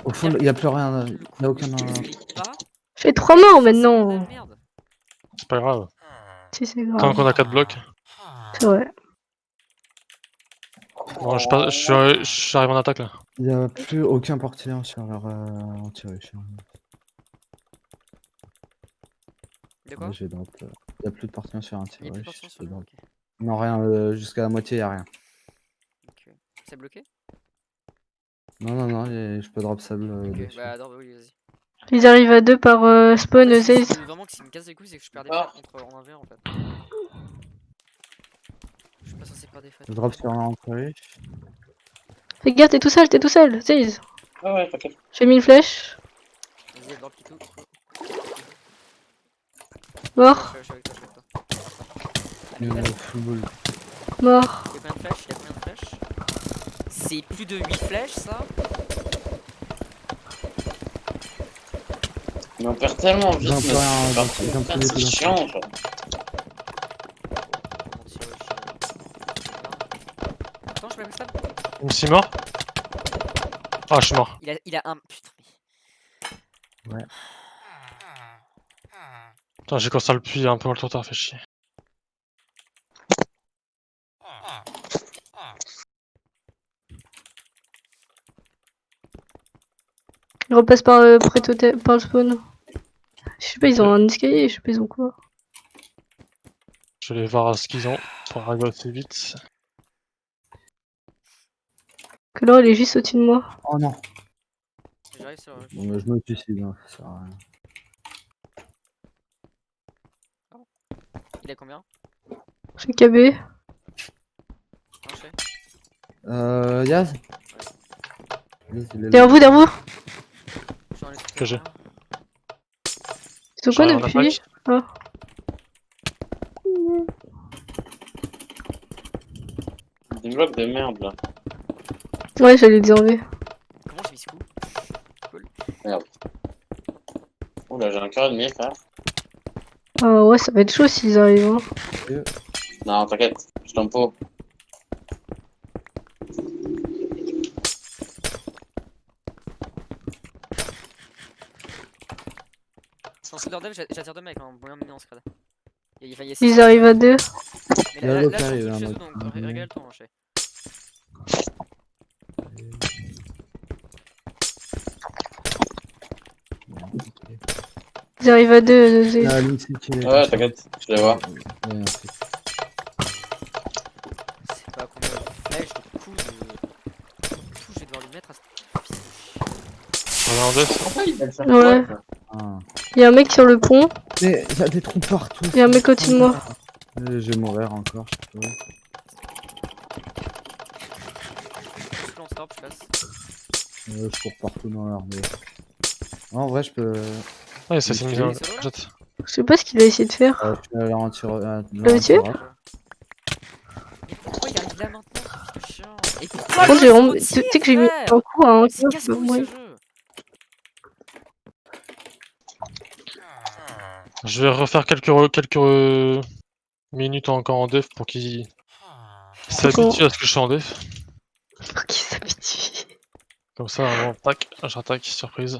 au fond, il y a plus rien. Il y a aucun. Je clique pas. Je fais 3 morts C'est de maintenant. la merde. C'est pas grave. Si, c'est Tant grave. qu'on a 4 blocs. C'est vrai. Bon, j'arrive en attaque là. Il y a plus aucun portier sur leur anti-rush. De quoi? Ouais, j'ai drop. Il y a plus de portier sur Il y a plus de anti-rush. portion sur j'ai le drop. ok. Non, rien. Jusqu'à la moitié, il y a rien. Ok. C'est bloqué? Non, non, non, je peux drop sable Ok, dessus. bah attends, oui, vas-y. Ils arrivent à 2 par spawn, En fait, Zaze. vraiment que ce qui me casse les couilles, c'est que je perds des Ah. fois contre en 1v1 en fait. Je suis pas censé perdre des fois. Je drop sur un anti-rush. Fais gaffe, t'es tout seul, Zaze. Ah ouais, t'inquiète. J'ai mis une flèche. Vas-y, drop qui tout. Mort, Je suis avec toi, je suis avec toi. Allez, allez. Full ball. mort. Il y a combien de flèches? Il y a combien de flèches? C'est plus de 8 flèches ça? Mais on perd tellement vite. J'en peux notre rien, partie. j'en peux C'est rien. chiant, genre. Comment tirer Attends, je mets un stab. Il me suis mort. Ah, je suis mort. Il a un. Putain, mais. Putain, j'ai construit le puits un peu trop tard, fait chier. Ils repassent par, par le spawn. Je sais pas, ils ont un escalier, je sais pas, ils ont quoi. Je vais voir ce qu'ils ont pour arriver assez vite. Que là, elle est juste au-dessus de moi. Oh non. J'arrive sur. Bon, mais je me suicide, hein, ça sert à rien. Il a combien? J'ai KB. Non, je sais. Yaz Yaz, il est là. Derrière vous. Je suis dans les Que j'ai. Ils ont quoi J'arrive en depuis? attaque. Ah. Des blocs de merde là. Ouais, j'allais les enlever. Comment j'ai mis ce coup? Cool. Oula, j'ai un cœur et demi, frère. Ah ouais, ça va être chaud s'ils arrivent. Hein. Non, t'inquiète, je t'en peux. Je pense que leur dev, j'attire 2 mecs en moyen de mener en scred. Ils arrivent à 2. Mais Il y a là, l'autre je qui suis arrive, en dessous de hein, chez eux, donc. donc régale-toi, mon chez. Ils arrivent à 2. Ah, Lindsay qui est- Ouais, t'inquiète, je les vois. Ouais, merci. C'est pas combien de flèches, de coups, de. Tout, je vais devoir lui mettre à ce fils de chien. On est en deux. Pourquoi il va le faire Ouais. quoi, Ah. Y'a un mec sur le pont. Mais il y a des trous partout. Il y a un mec au-dessus de moi. Je vais mourir encore, je sais pas. Juste là, on stop, je passe. Je cours partout dans leur dos. En vrai, je peux. Ouais, ça s'est mis en C'est bon, là jette. Je sais pas ce qu'il a essayé de faire. Je peux aller en tir. l'avez tué Mais pourquoi il arrive là maintenant, ce fils de chien? Et Par pourquoi contre, le j'ai vraiment. saut Tu tir, sais que j'ai mis frère? un coup à un C'est casse-couille ouais. ce jeu. Je vais refaire quelques minutes encore en def pour qu'ils s'habituent à ce que je suis en def. Pour qu'il s'habitue. Comme ça, vraiment, tac, j'attaque, surprise.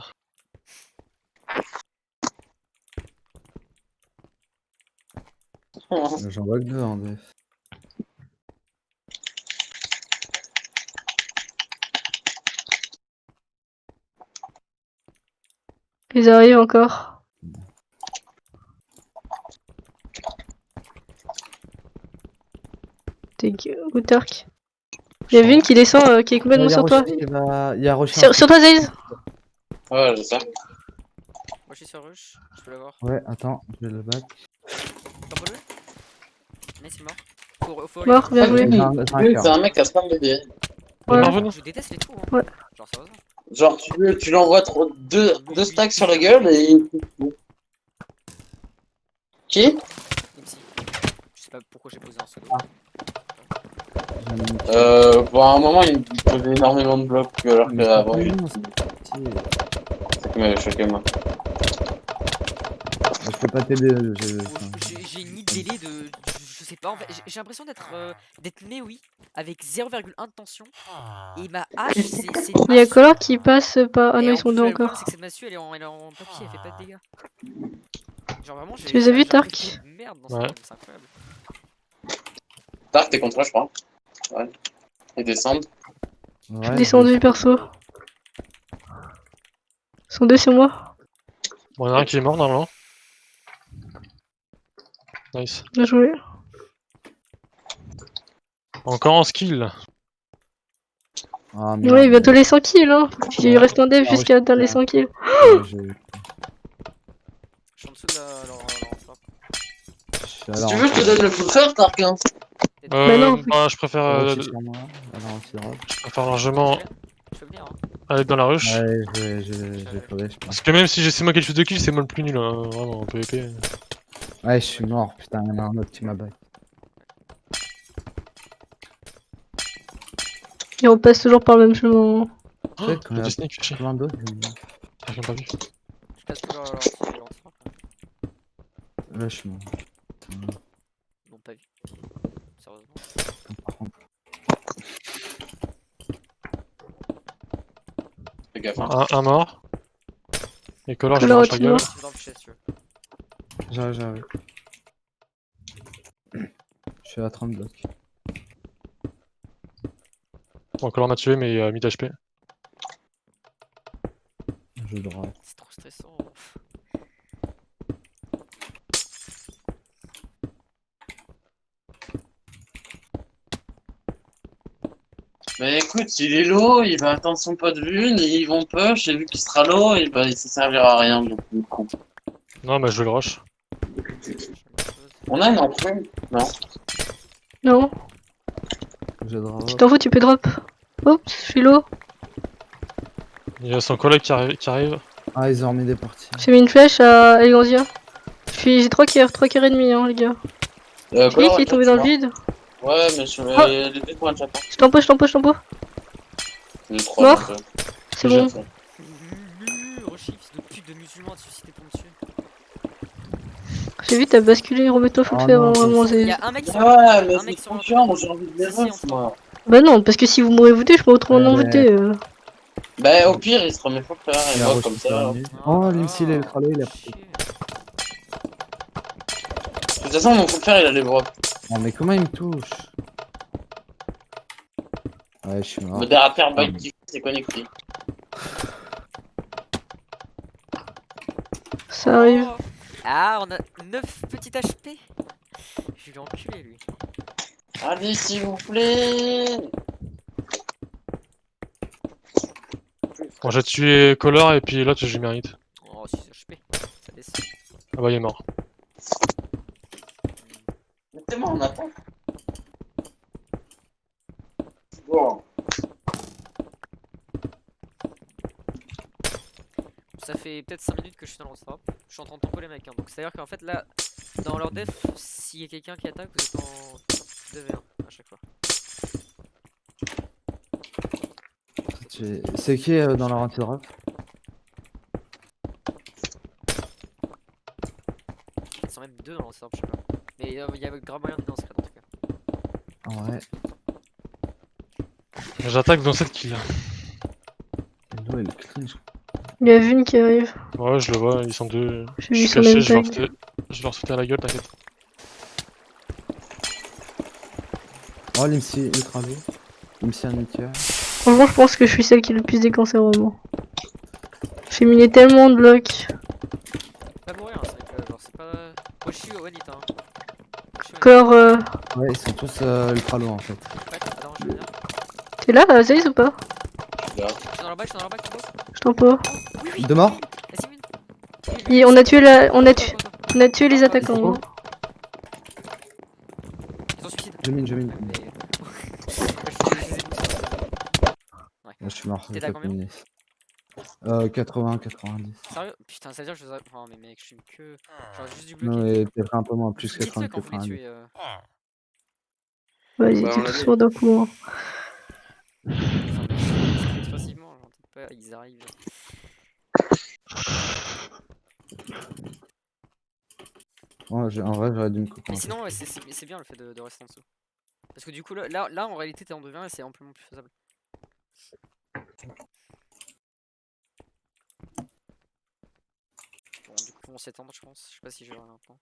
J'en vois que deux en def. Ils arrivent encore. T'es où Turk? Y'a une qui descend, qui est complètement sur toi. Il y a Rocher. Sur toi, Zaze. Ouais, je sais. Moi je suis sur rush, je peux l'avoir. Ouais, attends, je vais le battre. T'en peux le? Nice, il est mort. Faut Mort, bien joué. J'ai un cœur. C'est un mec à spam de dés. Il est Ouais. revenu. Je déteste les trous, hein. Ouais. Genre, sérieusement. Genre, tu l'envoies deux stacks sur la gueule et. Qui? MC. Je sais pas pourquoi j'ai posé un pseudo. Pour un moment, il posait énormément de blocs alors qu'avant, Oui, il. non, C'est qui m'avait choqué, moi. Je peux pas t'aider. J'ai ni de délai de. Je sais pas, en fait, j'ai l'impression d'être né, oui, avec 0,1 de tension. Et ma hache, c'est une Il y a massue. Color qui passe pas. Ah Et non, en ils sont plus, deux le problème, encore. c'est que cette massue, elle est en papier, elle fait pas de dégâts. Genre vraiment, Tu les as vus, j'ai un Tark? préfet de merde dans Ouais. ce game, c'est incroyable. Dark, t'es contre moi, je crois. Ouais. Ils descendent. Je suis descendu perso. Ils sont deux sur moi. Bon, il y en a un qui est mort normalement. Nice. Bien joué. Encore en skill. Ah, Ouais, bientôt les 100 kills, hein. Il reste un dev Ah, jusqu'à atteindre les 100 kills. Je suis en dessous de leur frappe. Si tu veux, je te donne le coup faire, Dark. Hein. Bah non. Je préfère largement Je peux venir, hein. aller dans la rush. Ouais, j'ai faudrait, je pense. Parce que même si c'est moi qui ai le plus de kills, c'est moi le plus nul, hein, vraiment, en PvP. Ouais, je suis mort, putain, il y en a un autre qui m'a battu. Et on passe toujours par le même chemin. Peut-être qu'on J'ai a des sneaks, chier. plein d'autres. J'ai rien pas vu. Je casse tout leur frappe. Là, je suis mort. Ils m'ont pas vu. Sérieusement. Par contre. Fais gaffe. Hein. Un mort. Et Color, je Color, lâche la tu gueule. vois. Tu peux dans le chest, tu veux. J'arrive. Je suis à 30 blocs. Bon, Color m'a tué, mais il a mis d'HP. Je droite. C'est trop stressant. Mais écoute, il est low, il va attendre son pot de lune, ils vont push, et vu qu'il sera low, et bah, il ne servira à rien. Donc, du coup. Non, mais je vais le rush. On a une entrée? Non. Non. Je drop. Tu t'en fous, tu peux drop. Oups, je suis low. Il y a son collègue qui arrive. Ah, ils ont remis des parties. J'ai mis une flèche à Eleganzia. J'ai 3 coeurs et demi, hein, les gars. J'ai dit qu'il est tombé dans le vide. Ouais, mais je Ah. vais les points de chat. Je t'empoche. Les trois, Mort. donc, C'est bon. Rochi, fils de pute de musulman, tu suscites pour me tuer. J'ai vu, t'as basculé, remets-toi, faut le Oh faire, non, hein, vraiment. Il y a un mec sur Ouais, mais un c'est mec sur trop un chiant, toit. moi j'ai envie de les Si, rush, entre moi. Bah non, parce que si vous m'aurez voté, je me retrouve en voté. Bah, au pire, il se remet faut le faire, et Il a moi, reçu comme sa ça. armée. Oh, l'IMSI, il est le cralo, il a pris. chier. De toute façon, mon coup de fer, il a les bras. Oh, mais comment il me touche? Ouais, je suis mort. Modérateur bug qui s'est connecté. Ça arrive. Oh. Ah, on a 9 petits HP. Je vais l'enculer, lui. Allez, s'il vous plaît. Bon, j'ai tué Color et puis l'autre, j'ai mérite. Oh, 6 HP. Ça laisse. Ah bah, il est mort. Mais c'est bon, on attend. Bon. Ça fait peut-être 5 minutes que je suis dans le strap. Je suis en train de tempo les mecs. Hein. Donc, c'est-à-dire qu'en fait, là, dans leur def, s'il y a quelqu'un qui attaque, vous êtes en 2v1 à chaque fois. C'est qui dans leur anti-drop? Ils sont même 2 dans le strap, je sais pas. Mais il y a grave moyen de dans ce cas en tout cas. Ah ouais. J'attaque dans cette kill. Et l'eau, elle cringe. Il y a Vune qui arrive. Ouais, je le vois, ils sont deux. J'ai Je vu suis son caché, même je vais tag. leur sauter à la gueule, t'inquiète. Oh, l'IMSI, ultra lourd. l'IMSI un nucléaire. Franchement, je pense que je suis celle qui est le plus décancée vraiment. J'ai miné tellement de blocs. Pas mourir, hein, c'est vrai que genre c'est pas. Moshi ou Wanita. Hein. Moshi, Encore. Ouais, ils sont tous ultra lourds en fait. Ouais, attends, je vais venir. T'es là, Zaïs ou pas? Je suis dans leur bac, Kibo. Je t'en peux. Oui, oui. Deux morts? Vas-y, Mune. On a tué la. On a Go, tué. go, go. On a tué les Go, go, attaquants. go. Hein. Ils ont suicide. Je mine. Mais. Je les ai boostés. Ouais. Là, je suis mort. T'es à combien 80, 90. Sérieux? Putain, ça veut dire que je les ai. Oh, mais mec, je suis une queue. J'aurais juste dû Non, bloquer. mais peut-être un peu moins, plus Dites-le 80, quand vous les 90. tuez. Vas-y, Bah, tu on l'a tous dit. morts d'un coup. Hein. Enfin, mais expressivement, genre, peut-être pas, ils arrivent. En vrai, j'aurais dû me couper. Mais sinon, ouais, c'est bien le fait de rester en dessous. Parce que du coup, là en réalité, t'es en 2v1 et c'est amplement plus faisable. Bon, du coup, on s'étendre, je pense. Je sais pas si je vais maintenant.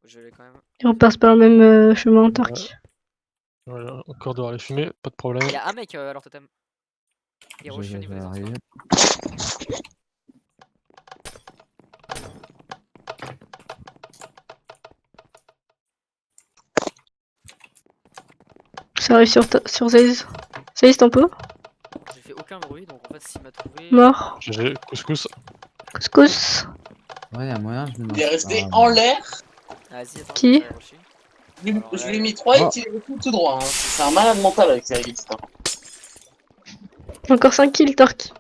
Je vais quand même. Et on passe par le même chemin en Tark. Voilà, encore dehors les fumées, pas de problème. Il y a un mec à leur totem. Il rush au niveau des J'arrive. entrailles. Ça arrive sur Zaze. Zaze, t'en peux? J'ai fait aucun bruit, donc en fait, s'il m'a trouvé. Mort. GG, couscous. Couscous. Ouais, y'a moyen, je me Il est lance resté pas. en l'air. Vas-y, attends, Qui je vais rusher. Je lui ai mis 3 hits, Oh. il est resté tout droit. Hein. C'est un malade mental avec ses hits. Hein. Encore 5 kills, Tark.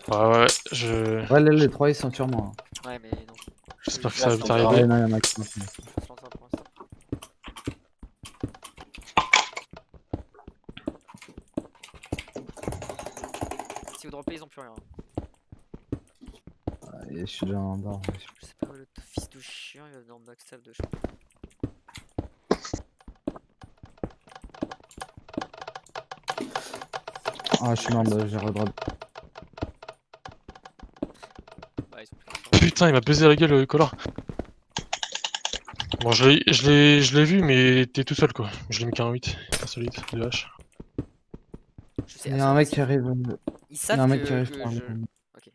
Ouais, je. Ouais, là, les 3 ils sont sur moi. Ouais, mais non. J'espère que Je ça va lâche vite ton Ouais, arriver. non, y'en a qui sont. Je lance ça pour l'instant. Si vous droppez, ils ont plus rien. Je suis déjà en bas. Je sais pas, le fils de chien, il va dans le backstab de champ. Ah, je suis mort, j'ai redrop. Bah, ils ont plus rien. Putain, il m'a baisé la gueule, le Collar. Bon, je l'ai vu, mais t'es tout seul quoi. Je l'ai mis qu'un 8. Insolite, de hache. Je sais, Il y a un mec qui si- arrive. Ils Il y savent a un mec que, qui arrive que par je. le. Ok.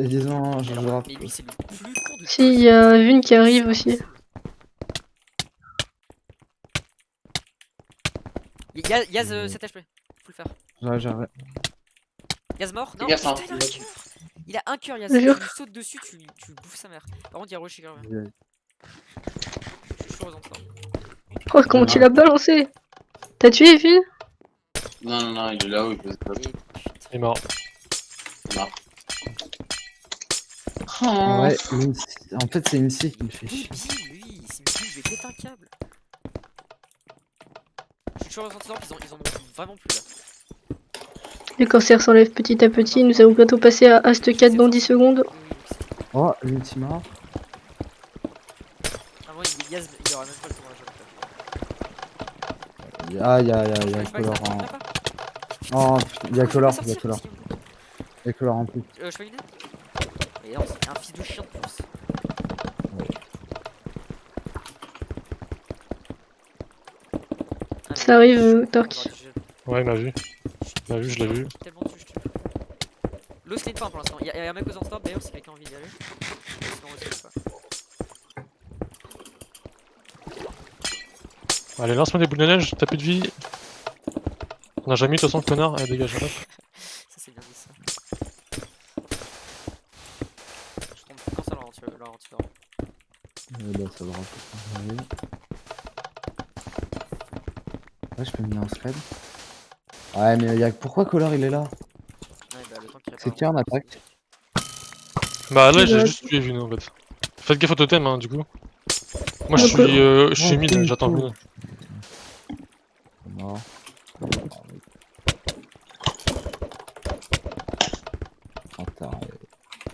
Disons, je Alors, drop. mais lui, c'est le plus con de Si, il y a une qui arrive C'est aussi. impossible. Yaz 7 HP. Faut le faire. J'arrête. Yaz mort? Non, gaffe, putain, hein. il a un cœur. Il a un cœur, Yaz. Je Tu jure. lui sautes dessus, tu lui bouffes sa mère. Par contre, il y a Roshi qui revient. Je suis chaud aux enfants. Oh, comment tu l'as balancé? T'as tué, Evie? Non, non, il est là où il pose pas. Et putain. Il est mort. En vrai, en fait, c'est une scie qui me fait chier. Débile, lui. S'il me dit, je vais péter un câble. Je suis toujours aux enfants, ils en ont vraiment plus là. Le cancer s'enlève petit à petit. Nous allons bientôt passer à Ast 4 dans 10 secondes. Oui, oui, donc c'est- Oh, l'ultima. Ah, moi, Yaz, il aura même pas le tournage. Ah, y'a Color en. Oh, putain, y'a Color, y'a Color. Y'a Color en plus. Je fais une idée. Mais non, c'est un fils de chien de plus. Ah, Ça mais arrive, je- Tark. Ouais, il m'a vu. Il m'a vu, je l'ai vu. Tellement dessus, je te jure. L'eau se pas pour l'instant. Il y a un mec aux stop d'ailleurs si quelqu'un a envie d'y aller. Sinon, on se pas. Allez, lance-moi des boules de neige, t'as plus de vie. On a jamais eu de toute façon, connard. Allez, dégage, hop. Ça, c'est bien dit ça. Je tombe quand ça le ralentit. Bah, ça drop. Ouais, je peux me mettre en scred. Ouais, mais pourquoi Color il est là? Ouais, bah le temps qu'il C'est qui en attaque? Bah là, j'ai Ouais. juste tué Vune en fait. Faites gaffe au totem, hein, du coup. Moi, Un peu. je suis Oh, mid, cool, j'attends cool. Vune. Mort. Attends,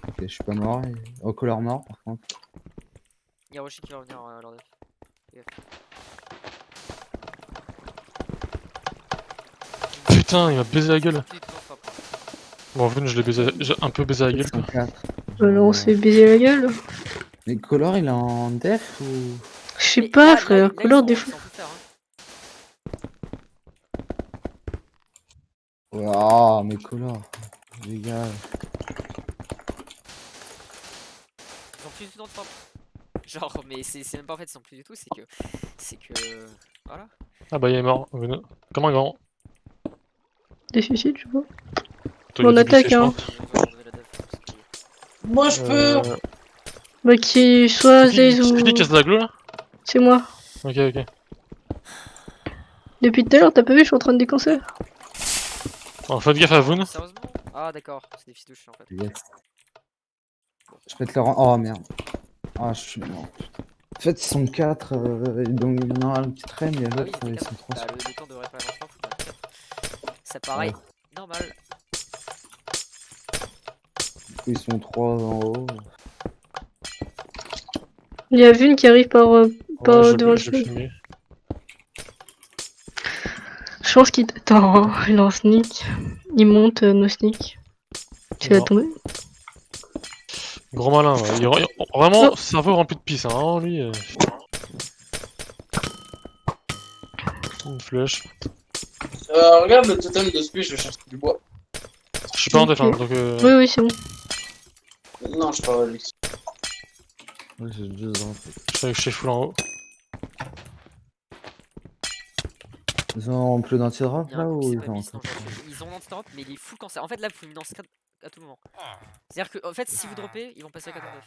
ok, je suis pas mort. Oh, Color mort par contre. Il y a Roshi qui va revenir à leur def. Putain, il m'a baisé la gueule. Tout est toujours frappe. Bon, Vune, je l'ai baisé, j'ai un peu baisé la gueule quoi. 104. Alors, on se fait baiser la gueule. Mais Color il est en def ou. Je sais Mais pas, là, frère. ils Color sont- des ils fois. sont plus faire, hein. Oh, mais Color. Les gars. Ils ont plus du tout de frappe. Genre, mais c'est même pas en fait, ils sont plus du tout, c'est que. Voilà. Ah bah, il est mort, Vune. Comme un grand. Des suicides, je sais pas. Toi, On il a attaque, débuffé, je hein. pense. Ils ont enlevé la def, parce que- Moi, je peux. Bah, qui soit C'est Zaze qui ou. qui casse la glue là? C'est moi. Ok, ok. Depuis tout à l'heure, t'as pas vu, je suis en train de décancer. Bon, faites gaffe à Vune. Sérieusement? Ah, d'accord, c'est des fils de chien en fait. Yes. Je vais te le rendre. Oh merde. Ah, je suis mort. Putain. En fait, ils sont 4, donc il y en a un qui traîne et Ah oui, l'autre, c'était ils quatre. sont 3. Bah, le temps de réparation, faut faire 4. Ça paraît normal. Ils sont 3 en haut. Il y a une qui arrive par Ouais, devant le je vais sneak. filmer. Je pense qu'il attend, hein. Il est en sneak. Il monte nos sneak. Tu vas Non. tomber. Gros malin, ouais. Vraiment, Oh. cerveau rempli de pisse, hein. Vraiment, lui. Une flèche. Regarde le totem de speed, je cherche du bois. Je suis pas en def, hein, Ok. donc. Oui, oui, c'est bon. Non, je parle de lui. Ouais, j'ai juste dans. Je suis avec chez full en haut. Ils ont plus d'anti-drop Il y a un là coup qui ou s'est ils pas ont mis, sinon encore? j'aurais fait. Ils ont l'anti-drop, mais il est full cancer. En fait, là, vous pouvez me lancer à tout moment. C'est-à-dire que, en fait, si vous droppez, ils vont passer à 409.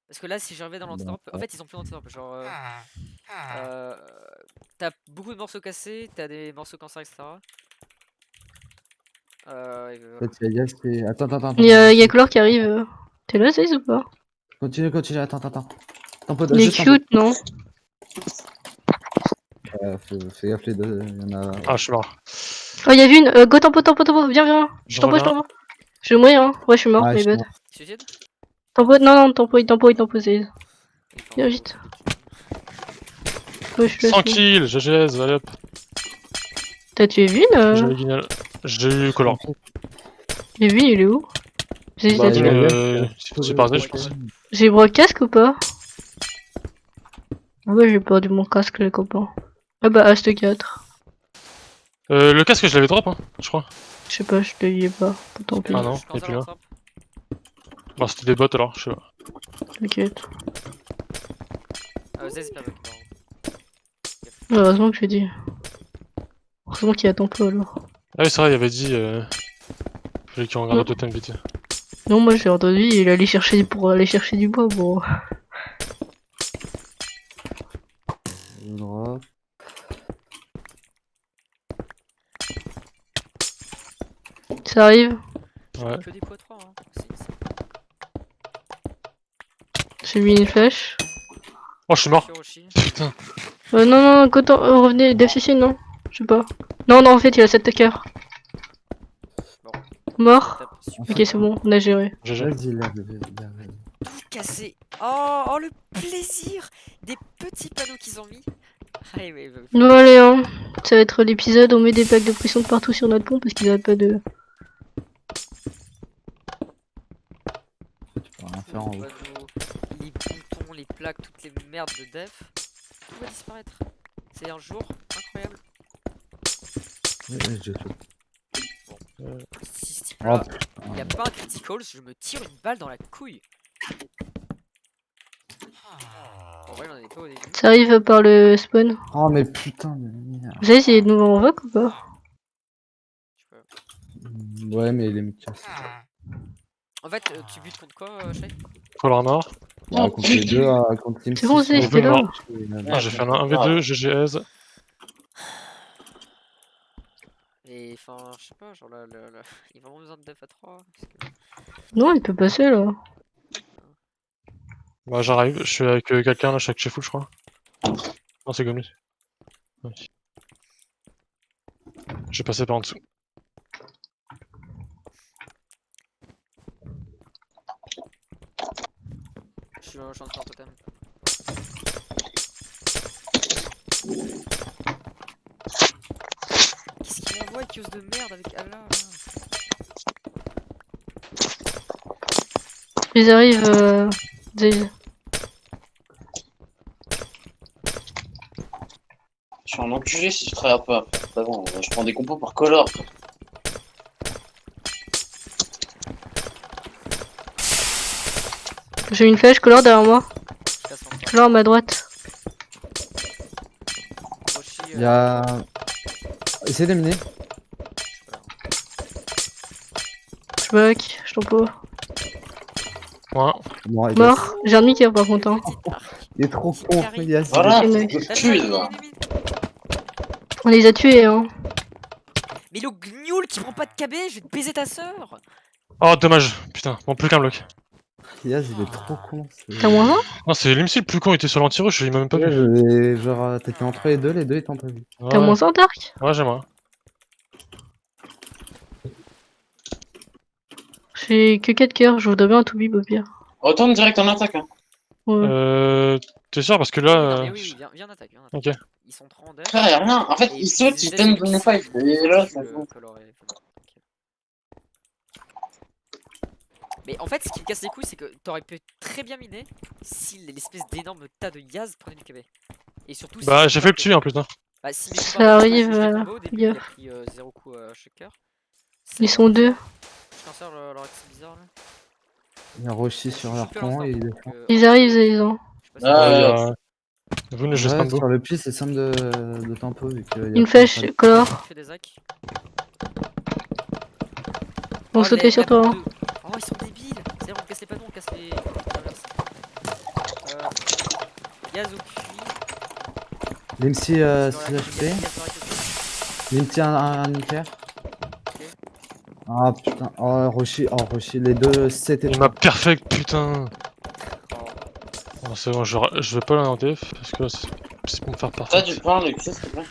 Parce que là, si j'arrivais dans l'anti-drop, en fait, ils ont plus d'anti-drop. Genre, t'as beaucoup de morceaux cassés, t'as des morceaux cancer, etc. Et En voilà. fait, il y a Yas qui. Attends. Il y a Chlore qui arrive. T'es là, Zaze, ou pas? Continue, attends. Il est Juste un peu. cute, non? Fais gaffe les deux, il y en a. Ah, je suis mort. Oh, il y a une. Go tempo. Viens. Je Je reviens. t'envoie. Je vais mourir, hein. Ouais, je suis mort, Ah, my je suis bad. mort. Suicide Tempo, non, tempo, Zaze. Viens vite. Ouais, je suis là. 100 kills, GGS, allez hop. T'as tué Vin J'ai eu Guignol. J'ai eu Color. Et Vin, il est où? Zaze, Bah, t'as il tué. y a Yas. C'est parti, je pense. J'ai casque ou pas? Ah ouais, j'ai perdu mon casque, les copains. Ah bah, Ast 4. Le casque, je l'avais drop, hein, je crois. Je sais pas, je te y ai pas. Tant pis, Ah non, il est plus là. Bah, c'était des bots alors, je sais pas. t'inquiète. Zaze, pas bug. Heureusement que j'ai dit. Heureusement qu'il y a tempo alors. Ah oui, c'est vrai, il avait dit. Fallait qu'il regarde Non. le totem vite. Non, moi j'ai entendu, il allait chercher pour aller chercher du bois, bon. Drop. Ça arrive, Ouais. Que des poids 3, hein. j'ai mis une flèche. Oh, je suis mort. Hiroshi. Putain. Non, revenez, DFCC, non. Je sais pas. Non, en fait, il a 7 cœurs. Bon. Mort. Tape, super. Ok, c'est bon, on a géré. GG. Vas-y, là. Tout cassé. Oh, le plaisir des petits panneaux qu'ils ont mis. Allez, ouais. Bon, allez, hein. Ça va être l'épisode, on met des plaques de pression de partout sur notre pont parce qu'ils arrêtent pas de. Tu peux rien faire en haut. Les boutons, les plaques, toutes les merdes de def. Tout va disparaître. C'est un jour incroyable. Je fais. Si ce type Oh, là, il n'y a pas un critical, je me tire une balle dans la couille. En vrai, j'en ai pas au début. Ça arrive par le spawn. oh, mais putain de merde. Vous avez essayé de nous en voc ou pas? Je peux- Ouais, mais il est mis casse. En fait, tu butes contre quoi, Shay? Color mort. Ah, contre les deux, contre Team C'est bon, 6, c'était là. Ah, j'ai fait un 1v2, GGS. Et enfin, je sais pas, genre là, il y a vraiment besoin de def à 3. Non, il peut passer là. Bah, j'arrive, je suis avec quelqu'un là, chaque chez full, je crois. Non, c'est comme lui. Ouais. Je vais passer par en dessous. Je suis en train de faire un totem. Qu'est-ce qu'il envoie, Kios de merde avec Allah là. Ils arrivent, Zaze. Je suis un enculé si je travaille pas. Avant, je prends des compos par color. J'ai une flèche, Color derrière moi. Je casse mon Color à ma droite. Hiroshi, Il y a. Essayez d'éliminer. je sais pas. Je tempo. Ouais. Bon, il Mort. J'ai un demi-cœur par contre. Hein. Petite arc. Il est trop con, Carré. Yas. Voilà, Ok, faut mec. que je tue là. On les a tués, hein. Mais le gnoul qui prend pas de KB, je vais te baiser ta sœur. Oh, dommage. Putain, bon, plus qu'un bloc. Yas, il est trop con. T'as moins 1? Non, c'est l'IMC le plus con, il était sur l'anti-rush, il m'a même pas Ouais, vu. genre, t'étais entre les deux ils t'ont pas vu. T'as Ouais, moins 1, Dark? ouais, j'aimerais. J'ai que 4 cœurs, je voudrais bien un to-bib au pire. Retourne direct en attaque. Hein. Ouais. T'es sûr parce que là. Non, mais oui, viens en attaque, viens en attaque. Ok. Ils sont 3 en dash. Frère, y'a rien. En fait, et ils sautent, ils essaient donnent de une fight. ils Et là, ça le joue. coloré, tranquille. Mais en fait, ce qui me casse les couilles, c'est que t'aurais pu très bien miner si l'espèce d'énorme tas de Yaz prenait du KB. Et surtout, si Bah, mes j'ai fait le coups tuer en plus. Hein. Bah, si mes Ça coups partent, arrive, je l'ai combo au début, il a gaffe. pris 0 coup shaker. Ils sont deux. Je cancel leur accès bizarre là. Il y a Roshi sur leur pont et il est. Ils arrivent, ils ont. Je sais pas si- Ouais, il y Ah, a. Vous ne je Ouais, spam beau. sur le pied, c'est simple de tempo vu qu'il y a Une flèche, color. Je fais des hacks. Ils vont sauter sur toi. Hein. Oh, ils sont débiles. C'est bon, on casse les panneaux, on casse les traverses. Yaz au QI. Limsi Yaz 6 dans la- HP. Yaz dans la queue. Limsi un hyper. Ah putain. Oh Roshi, les deux 7 et Il m'a 3. perfect, putain. Oh. Bon, c'est bon, je vais pas aller en DF parce que là, c'est pour me faire T'as parfait. du pain, Alexis, s'il te plaît.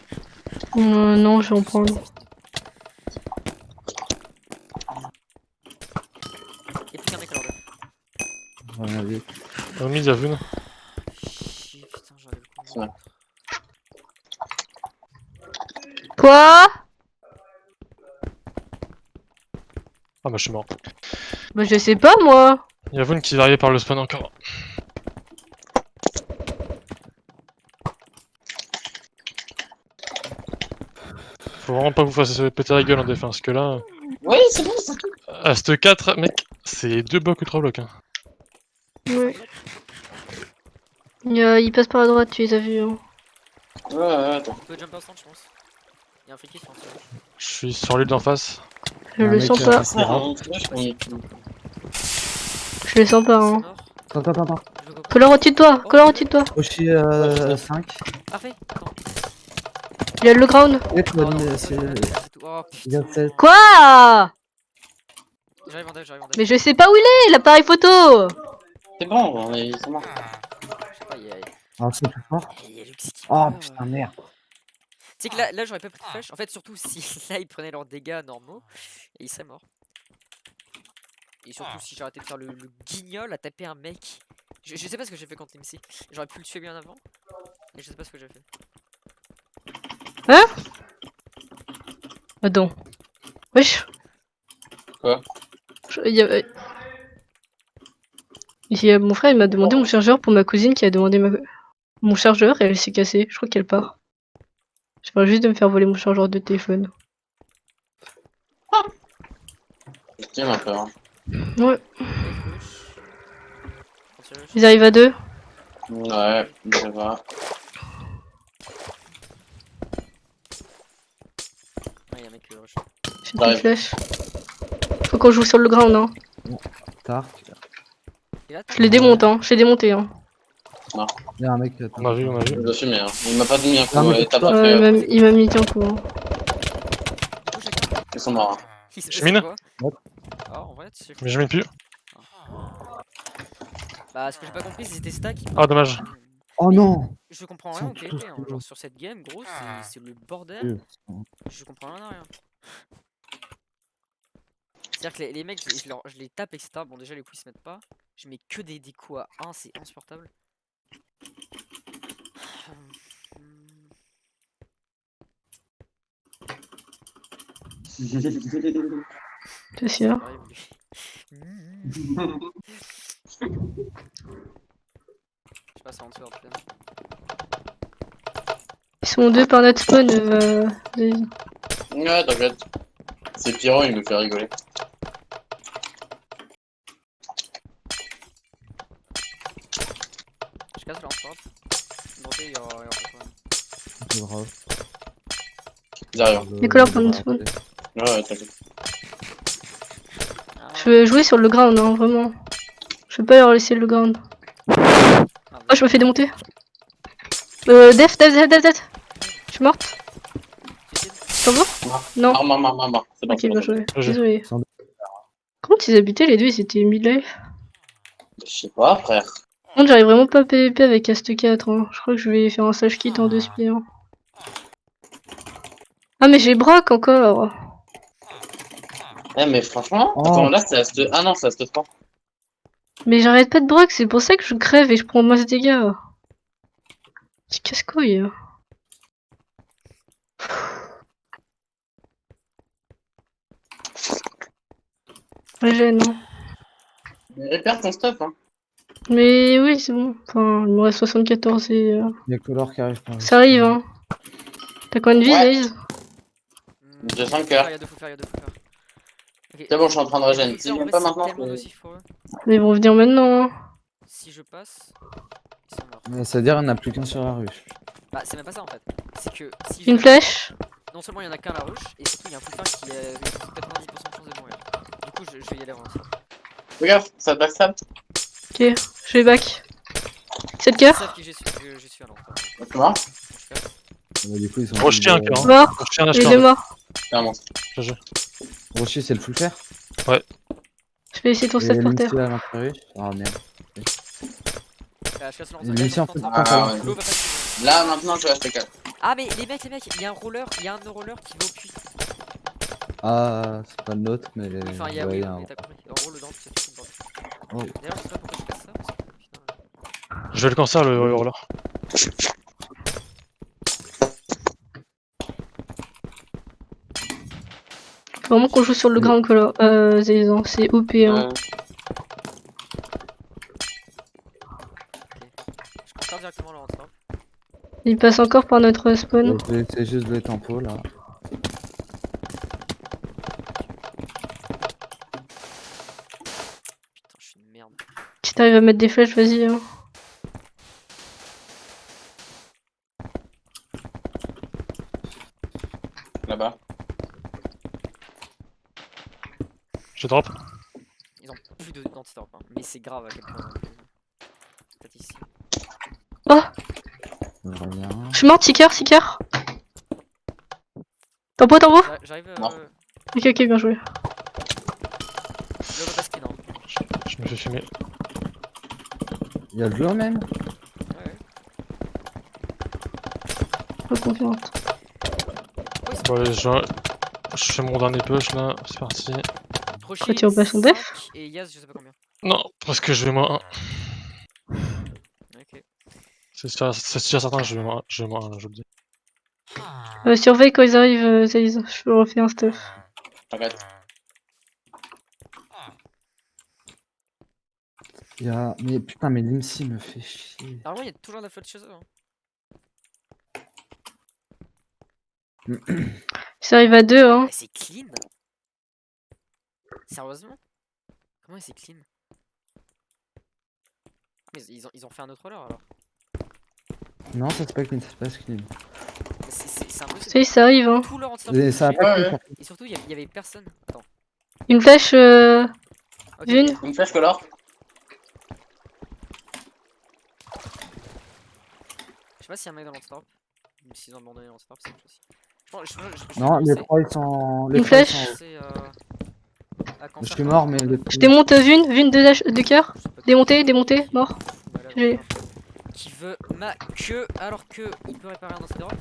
Non, je vais en prendre. Y'a plus qu'un mec alors là. Voilà, vite. Au mid, il y a Vune. Chier, putain, j'arrive le C'est vrai. Quoi? Ah, bah, je suis mort. Bah, je sais pas, moi. Il y a Vune qui va arriver par le spawn encore. Faut vraiment pas que vous fassiez péter la gueule en défense, parce que là, Oui, c'est bon, c'est tout. Ast 4, mec, c'est 2 blocs ou 3 blocs. Hein. Ouais. Il passe par la droite, tu les as vus. Hein. Ouais, attends. On peut jump instant, je pense. Y'a un friki sur un tirage. Je suis sur l'île d'en face. Je Un le mec, sens pas. Frère, on flash, on est tout. Je le sens pas. C'est Hein. mort. Attends. Je le go. Color au-dessus de toi. Color au-dessus de toi. Roshi 5. Parfait. Attends. Il a le ground. Et Oh, non, c'est. c'est tout. Oh Il y a putain. 7. Quoi? J'arrive en dash, j'arrive en dash. Mais je sais pas où il est, l'appareil photo. C'est bon, ils sont morts. Je sais pas, y'a Alors c'est plus fort. Luxi qui Oh meurt. putain, merde. Tu sais que là j'aurais pas pris de flash. En fait, surtout si là ils prenaient leurs dégâts normaux et ils seraient morts. Et surtout si j'arrêtais de faire le guignol à taper un mec. Je sais pas ce que j'ai fait contre MC. J'aurais pu le tuer bien avant. Et je sais pas ce que j'ai fait. Attends. Wesh. Quoi? Mon frère il m'a demandé mon chargeur pour ma cousine qui a demandé mon chargeur et elle s'est cassée. Je crois qu'elle part. Je parle juste de me faire voler mon chargeur de téléphone. Tiens, ma peur. Ouais. Anti-rush. Ils arrivent à 2. Ouais, je vois. Ouais, y'a un mec rush. J'ai T'arrives. des flèches. Faut qu'on joue sur le ground, hein. Tard. Et là, Je les démonte, hein. Je l'ai démonté, hein. Il y a un mec. On a vu. Je dois fumer, hein. Il m'a pas donné un coup, Ah, mais t'as toi- pas Ouais, fait. il m'a mis un coup. Hein. Ils sont morts. Hein. Il se Je passe mine. quoi? Ouais. Ah, en vrai, tu sais. Mais je mine plus. Bah, ce que j'ai pas compris, c'était stack. Ah, dommage. Oh non. Je comprends Ils rien sont au PvP, tous hein. plus Genre hauts. sur cette game, gros, c'est le bordel. Je comprends rien à rien. C'est-à-dire que les mecs, je les tape, etc. Bon, déjà, les coups ils se mettent pas. Je mets que des coups à 1, c'est insupportable. C'est sûr. Je passe en dessous en tout cas. Ils sont 2 par notre spawn. Ouais, t'inquiète. C'est Pyro, il me fait rigoler. Je casse leur stop. Droppé, il y aura pas de problème. C'est grave. Ils arrivent. Les couleurs prennent une spawn. Ouais, t'inquiète. Ah, Je vais jouer sur le ground, hein, vraiment. Je vais pas leur laisser le ground. Oh, je me fais démonter. Def. Je suis morte. T'en veux? Non. Mort. C'est bon, Ok, c'est bon. bien joué. Je- Désolé. Sans- Comment ils habitaient les deux? Ils étaient mid-life. Je sais pas, frère. Par contre, j'arrive vraiment pas à PvP avec Ast 4. Hein. Je crois que je vais faire un slash kit en 2 spies. Hein. Ah, mais j'ai Brock encore. Eh, mais franchement, Oh. attends, là c'est Ast. Ah non, c'est Ast 3. Mais j'arrête pas de broc, c'est pour ça que je crève et je prends moins de dégâts. C'est casse-couille. Régène, hein. Répère ton stuff, hein. Mais oui, c'est bon. Enfin, il me reste 74 et... Il y a Color qui arrive par Ça arrive, hein. T'as combien de vie, Ouais. Zaïs? J'ai 5 cœurs. Il y a deux fous faire. Ok, C'est bon, je suis en train de régène. les Si fous je faire, viens en pas vrai, maintenant, c'est tellement c'est- nocif pour eux. Mais ils vont venir maintenant, hein. Si je passe, ils sont morts. Mais c'est-à-dire, il n'y en a plus qu'un sur la ruche. Bah, c'est même pas ça en fait. C'est que si je Une les flèche. prends, non seulement il y en a qu'un à la ruche, et surtout il y a un fou faire qui a 90% de chance de mourir. Du coup, je vais y aller avant ça. Regarde, ça te backstab. Ok, je vais back. 7 Ils cœurs. savent qui je suis alors. Tu vois? Bah, du coup, ils sont. Rocher un cœur. Hein. Mort. Rocher un Il est HK. mort. C'est un monstre. Rocher, c'est le full fer. Je vais laisser ton Et stuff par terre. Lindsay à l'intérieur. Ah merde. Je casse le Et Lindsay, en fait, Ah, pas ouais. L'eau va pas Là, maintenant, je reste calme. Ah, mais les mecs, il y a un roller, il y a un roller qui va au puits. Ah, c'est pas le nôtre, mais. Oui, enfin, il y a, ouais, oui, il y a un- mais t'as compris. En gros, le drop, c'est tout le bordel. Oh. D'ailleurs, je sais pas pourquoi je casse ça, parce que putain. Je vais le cancer, le hurler. Faut vraiment qu'on joue sur le ground color. Zaïs, hein. C'est OP, hein. Je conserve directement le rentrant. Il passe encore par notre spawn. Je vais essayer juste de tempo là. Putain, je suis une merde. Si t'arrives à mettre des flèches, vas-y, hein. Là-bas. Je drop. Ils ont plus d'antitorp, hein. Mais c'est grave à quel point. Peut-être ici. Je reviens. Je suis morte, 6 cœurs, 6 cœurs. Tempo. J'arrive. Non. Ok, bien joué. Là, on va pas skin, hein. Je me fais fumer. Il y a de l'eau même. Ouais. Pas confiante. Bon, allez, je fais mon dernier push là. C'est parti. Rocher, tu repasses en def 5, et Yaz, je sais pas combien. Non, parce que je vais moins 1. Ok. C'est sûr certain que je vais moins 1 là, je le dis. Surveille quand ils arrivent, Zaïs. Je refais un stuff. T'inquiète. Il y a. Mais putain, mais Lindsay me fait chier. Normalement, il y a toujours de la flotte chez eux. Hein. Ils arrivent à 2, hein. Eh, c'est clean. Sérieusement? Comment c'est clean? Mais ils ont fait un autre roller alors. Non, ça se passe clean, ça se passe clean. C'est un peu. Zaïs, ça arrive, hein. Tout leur anti Et ça a pas Ouais, clean. ouais. Et surtout, il y avait personne. Attends. Une flèche, Ok, Une. ok. Une flèche color. Je sais pas s'il y a un mec dans l'antitorp. Même s'ils ont abandonné l'antitorp, c'est une chose. Non, les trois ils sont. Les Une trois, ils flèche. sont- Je suis mort, mais les. je démonte Vune de cœur. Démonté, mort. J'ai- Qui veut ma queue alors que il peut réparer un antitorp.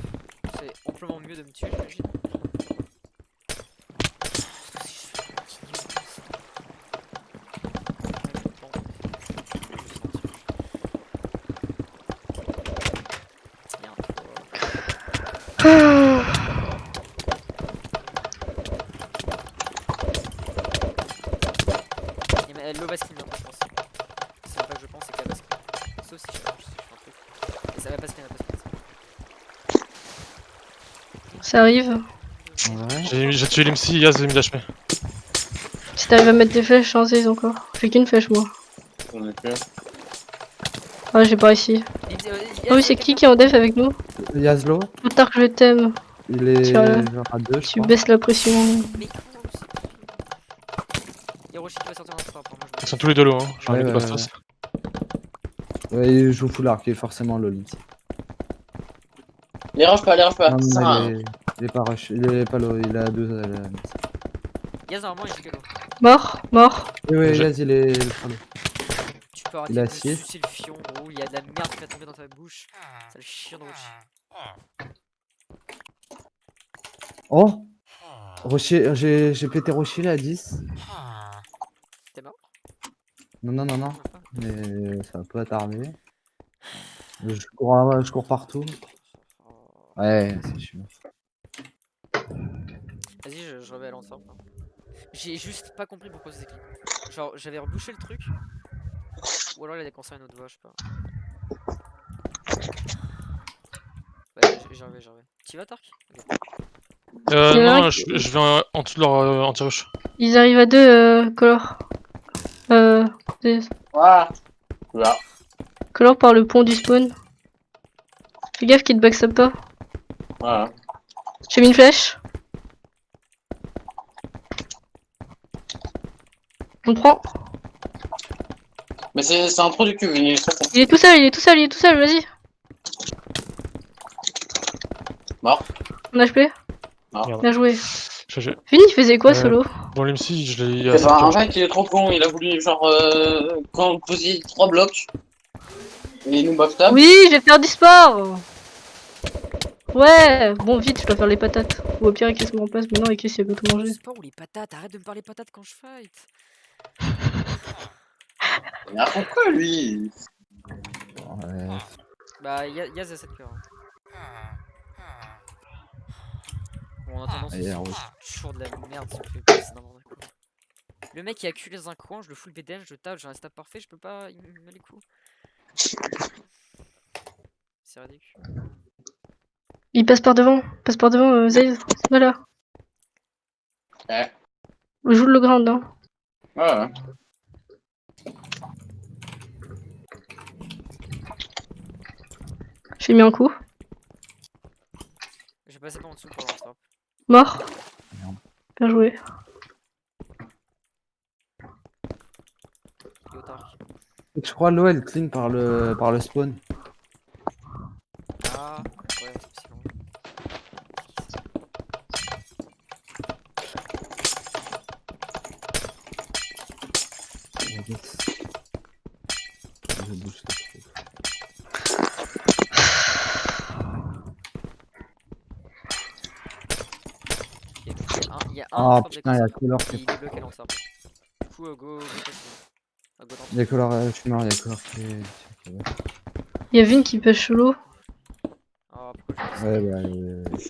C'est amplement mieux de me tuer, j'imagine. Elle le baskin, je pense. C'est pas que je pense, c'est qu'elle baskin. Sauf si je fais un truc. Et ça va baskin, elle baskin. Ça arrive. Ouais. J'ai tué l'MC, Yaz et HP. Si t'arrives à mettre des flèches, hein, Zaïs encore. J'ai qu'une flèche, moi. J'en ai plus. Ah, j'ai pas réussi. Ah oui, c'est qui est en def avec nous? Yazlo, Tout tard que je t'aime. il est Tiens, genre à 2, je Tu crois. baisses la pression. Mais comment c'est Hiroshi qui va sortir dans le stop. Ils sont tous les deux low, hein. J'ai Ouais, envie de ouais, bastos. Ouais, il joue full arc, il est forcément low Lindsay. Les rush pas. Non, Ça, mais hein. il est pas rush, il est pas low, il a 2. Yaz, normalement, il joue que l'eau. Mort. Oui, oui, Je- Yaz, il est pas low. Tu peux arrêter Il a de six. sucer le fion, gros. Il y a de la merde qui va tomber dans ta bouche. Ça le chien de Roshi. Oh Rocher, j'ai pété Rocher là à 10. T'es mort? Non. Non, pas. mais ça va pas tarder. Je cours partout. Ouais, c'est chiant. Vas-y, je reviens à l'ensemble. J'ai juste pas compris pourquoi c'était clip. Genre, j'avais rebouché le truc. Ou alors il a déconseillé une autre voie, je sais pas. Ouais, j'en reviens. Tu vas, Tark? Ok. Il y en a un Non, je vais en dessous de leur anti-rush. Ils arrivent à 2, Color. Des- Voilà. Là. Color par le pont du spawn. Fais gaffe qu'il te backstab pas. Voilà. J'ai mis une flèche. On prend. Mais c'est un trou du cul, il est trop con. Il est tout seul, vas-y. Mort. En HP. Mort. Bien joué. GG. Fini, il faisait quoi solo? Bon, l'MC, je l'ai. Eh ben, un mec, il est trop con, il a voulu, genre, quand poser 3 blocs. Et il nous backstab. Oui, je vais faire du sport. Ouais, bon vite, je dois faire les patates. Ou au pire, Chris me remplace, mais non, Chris il a pas tout Le mangé. sport ou les patates? Arrête de me parler patates quand je fight. Mais à fond quoi, lui? Ouais. Bah, Yaz a cette cœur. Bon, en attendant, Allez, c'est rouge. toujours de la merde, s'il te plaît, c'est n'importe quoi. Le mec il a acculé dans un coin, je le full BDM, je tape, j'ai un stab parfait, je peux pas, il me met les coups. C'est ridicule. Il passe par devant, Zaze. Voilà. Ouais. On joue le ground, hein. Ouais. J'ai mis un coup. J'ai passé par en dessous pour l'instant. Mort. Merde. Bien joué. Yo Tark. Je crois l'eau elle clean par le spawn. Ah, ouais, c'est possible. Je bouge ça. Il y a un Ah frappe putain, il y a déconseillé. Color qui Il est bloqué dans le sable. Du coup, go dans le Il y a Color, je suis mort, il y a Color qui est. Il y a Vin qui pêche solo. Ah, pourquoi je fais Ouais, ça?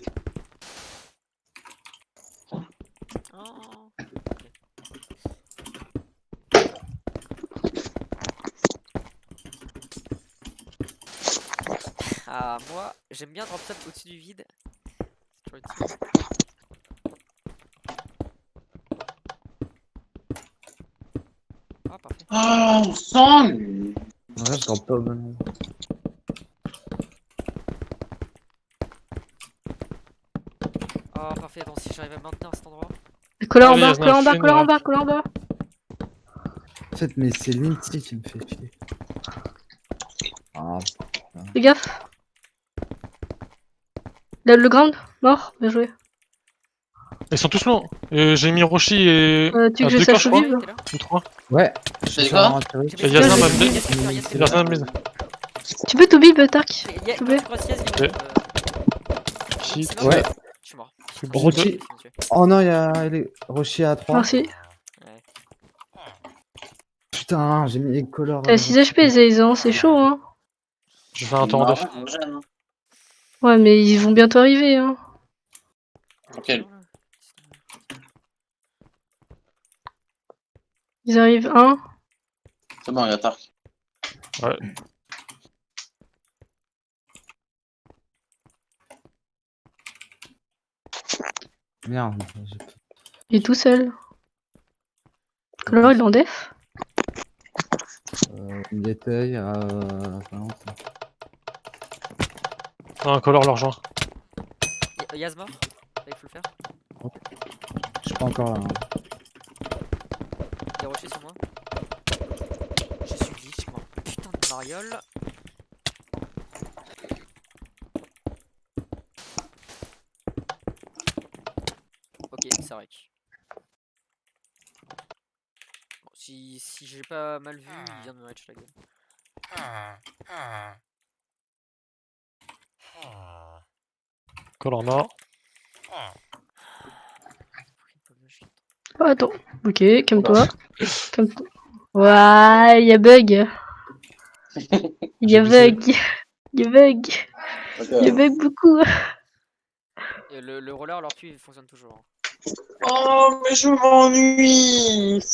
bah. Oh. Ah, moi, j'aime bien drop top au-dessus du vide. C'est toujours utile. Ah, parfait. Ah, on sent, lui. Ouais, je drop pas maintenant. Ah, parfait. Attends, si j'arrive à maintenir cet endroit. Color en Allez, bas, Yasna, color en bas, fine, color en bas, color en bas. En fait, mais c'est l'Inti qui me fait chier. Ah, Fais gaffe. Le ground, mort, bien joué. Ils sont tous loin. J'ai mis Roshi et. Tu veux à que je 2 sache je où crois. vivre? T'es là? Ou 3. ouais, je C'est suis quoi sur un tiré. J'ai Et Yasna m'a Yas mis. qui est là, Yas qui est là. Yasna m'a mis. Tu peux tout bib, Tark, s'il te Quand plaît. tu crosses Yas, Ok. Qui c'est mort. Ouais. Je suis mort. Rochi. Oh non, il y a Rochi à 3. Merci. Ouais. Putain, j'ai mis Color. T'as 6 HP, Zaze, hein, c'est chaud, hein. Je fais un tour en def. On gêne, hein. Ouais, mais ils vont bientôt arriver, hein. Ok. Ils arrivent, 1. C'est bon, il y a Tark. Ouais. Merde. Il est tout seul. Color, il est en def. Une détail à 20. Un color leur rejoint. Yas mort. Il faut le faire. Je suis pas encore là. Hein. Il y a Rocher sur moi. Je suis glitch, moi. Putain de mariole. Ok, c'est vrai. Bon, si j'ai pas mal vu, il vient de me match la gueule. Color mort. Oh, attends. Ok, calme-toi. Calme-toi. Ouah, il y a bug. Il y J'ai a glissé. bug. Il y a bug. Il y a bug beaucoup. Et le roller, alors tu il fonctionne toujours. Hein. Oh, mais je m'ennuie.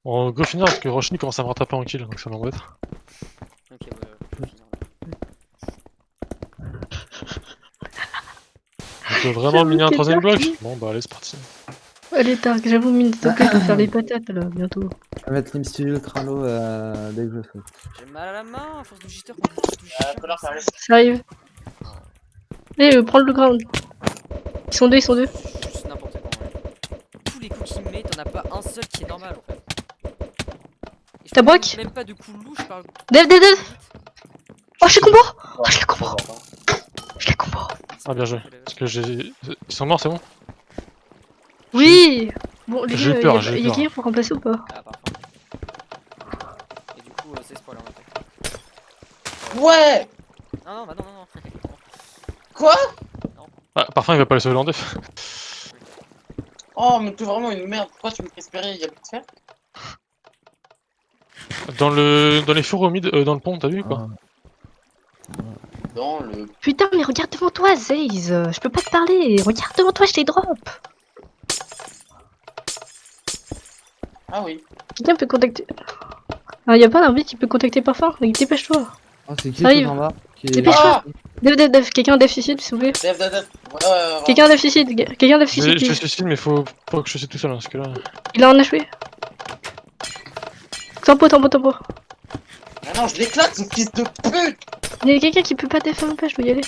On go finir parce que Rochny commence à me rattraper en kill, donc ça m'embête. Ok, on peut finir. On peut vraiment miner un troisième bloc? Bon bah allez, c'est parti. Allez, Tark, j'avoue, mine, s'il te plaît, je vais faire les patates là, bientôt. Je vais mettre l'Imstudio Ultra Low dès que je saute. J'ai mal à la main à force de jitter quand on touche chien comme ça. Ça arrive. Allez, prends le ground. Ils sont deux, ils sont deux. C'est juste n'importe quoi. Ouais. Tous les coups qu'il me met, t'en as pas un seul qui est normal en fait. Et je T'as parle broc même pas de coups louches, je parle. Dev. Oh, je l'ai combo. Oh, je l'ai combo. Je l'ai combo. Ah bien joué. Parce que j'ai... Ils sont morts, c'est bon? Oui. Bon, les J'ai eu gars, peur, il j'ai y a eu peur. quelqu'un pour remplacer ou pas? Ah, parfait. Et du coup, c'est spoiler en attaque. Ouais. Non, bah non. Quoi? Ah, parfum il va pas les sauver en def. Oh, mais t'es vraiment une merde. Pourquoi tu me fais espérer? Y'a plus de fer? Dans les fours au mid, dans le pont, t'as vu quoi? Dans le. Putain, mais regarde devant toi, Zaze. Je peux pas te parler. Regarde devant toi, je les drop. Ah oui. Quelqu'un peut contacter. Ah, y a pas d'arbitre qui peut contacter Parfum? Dépêche-toi. Oh, c'est qui Ça arrive. tout en bas qui est... Dépêche-toi. Ah. Dev. Quelqu'un dev suicide, s'il vous plaît. Dev. Ouais. Quelqu'un dev suicide. Quelqu'un dev suicide. Je please. suicide mais faut pas que je suicide tout seul hein, parce que là... Il a un HP. Tempo. Ah non, je l'éclate, ce fils de pute! Il y a quelqu'un qui peut pas def un peu, je dois y aller.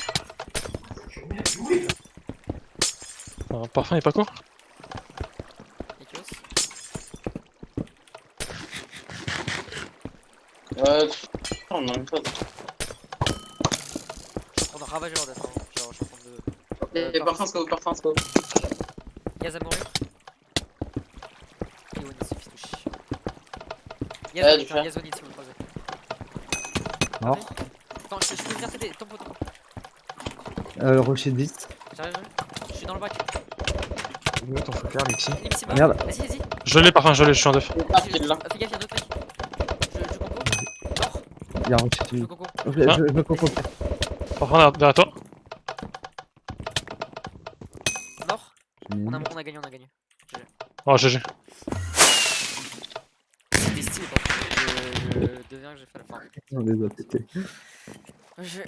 Enfin, parfum il est pas court? Nikos. On a une chose. Je suis en train de ravager leur def. Hein. Genre, je suis en train de. Et parfum scope. Yaz à mourir. Et Onis, fils de chien. Ouais, du fer. Yaz Onis, si vous le croisez. Mort. Attends, je peux venir t'aider. Tempo. Le rocher 10. J'arrive. Je suis dans le bac. Ouais, t'en faut faire Lixi. Limite, c'est Merde. Vas-y. Je l'ai parfum, je suis en def. Ah, qu'il l'a. Fais gaffe, y'a d'autres mecs. Je combo. Mort. Il y a un rocher Je 10. combo. Je me confonds. Parfum derrière toi. Mort. On a gagné. Oh GG. C'était stylé par contre. Je deviens que j'ai fait la fin. On les a pétés. Je...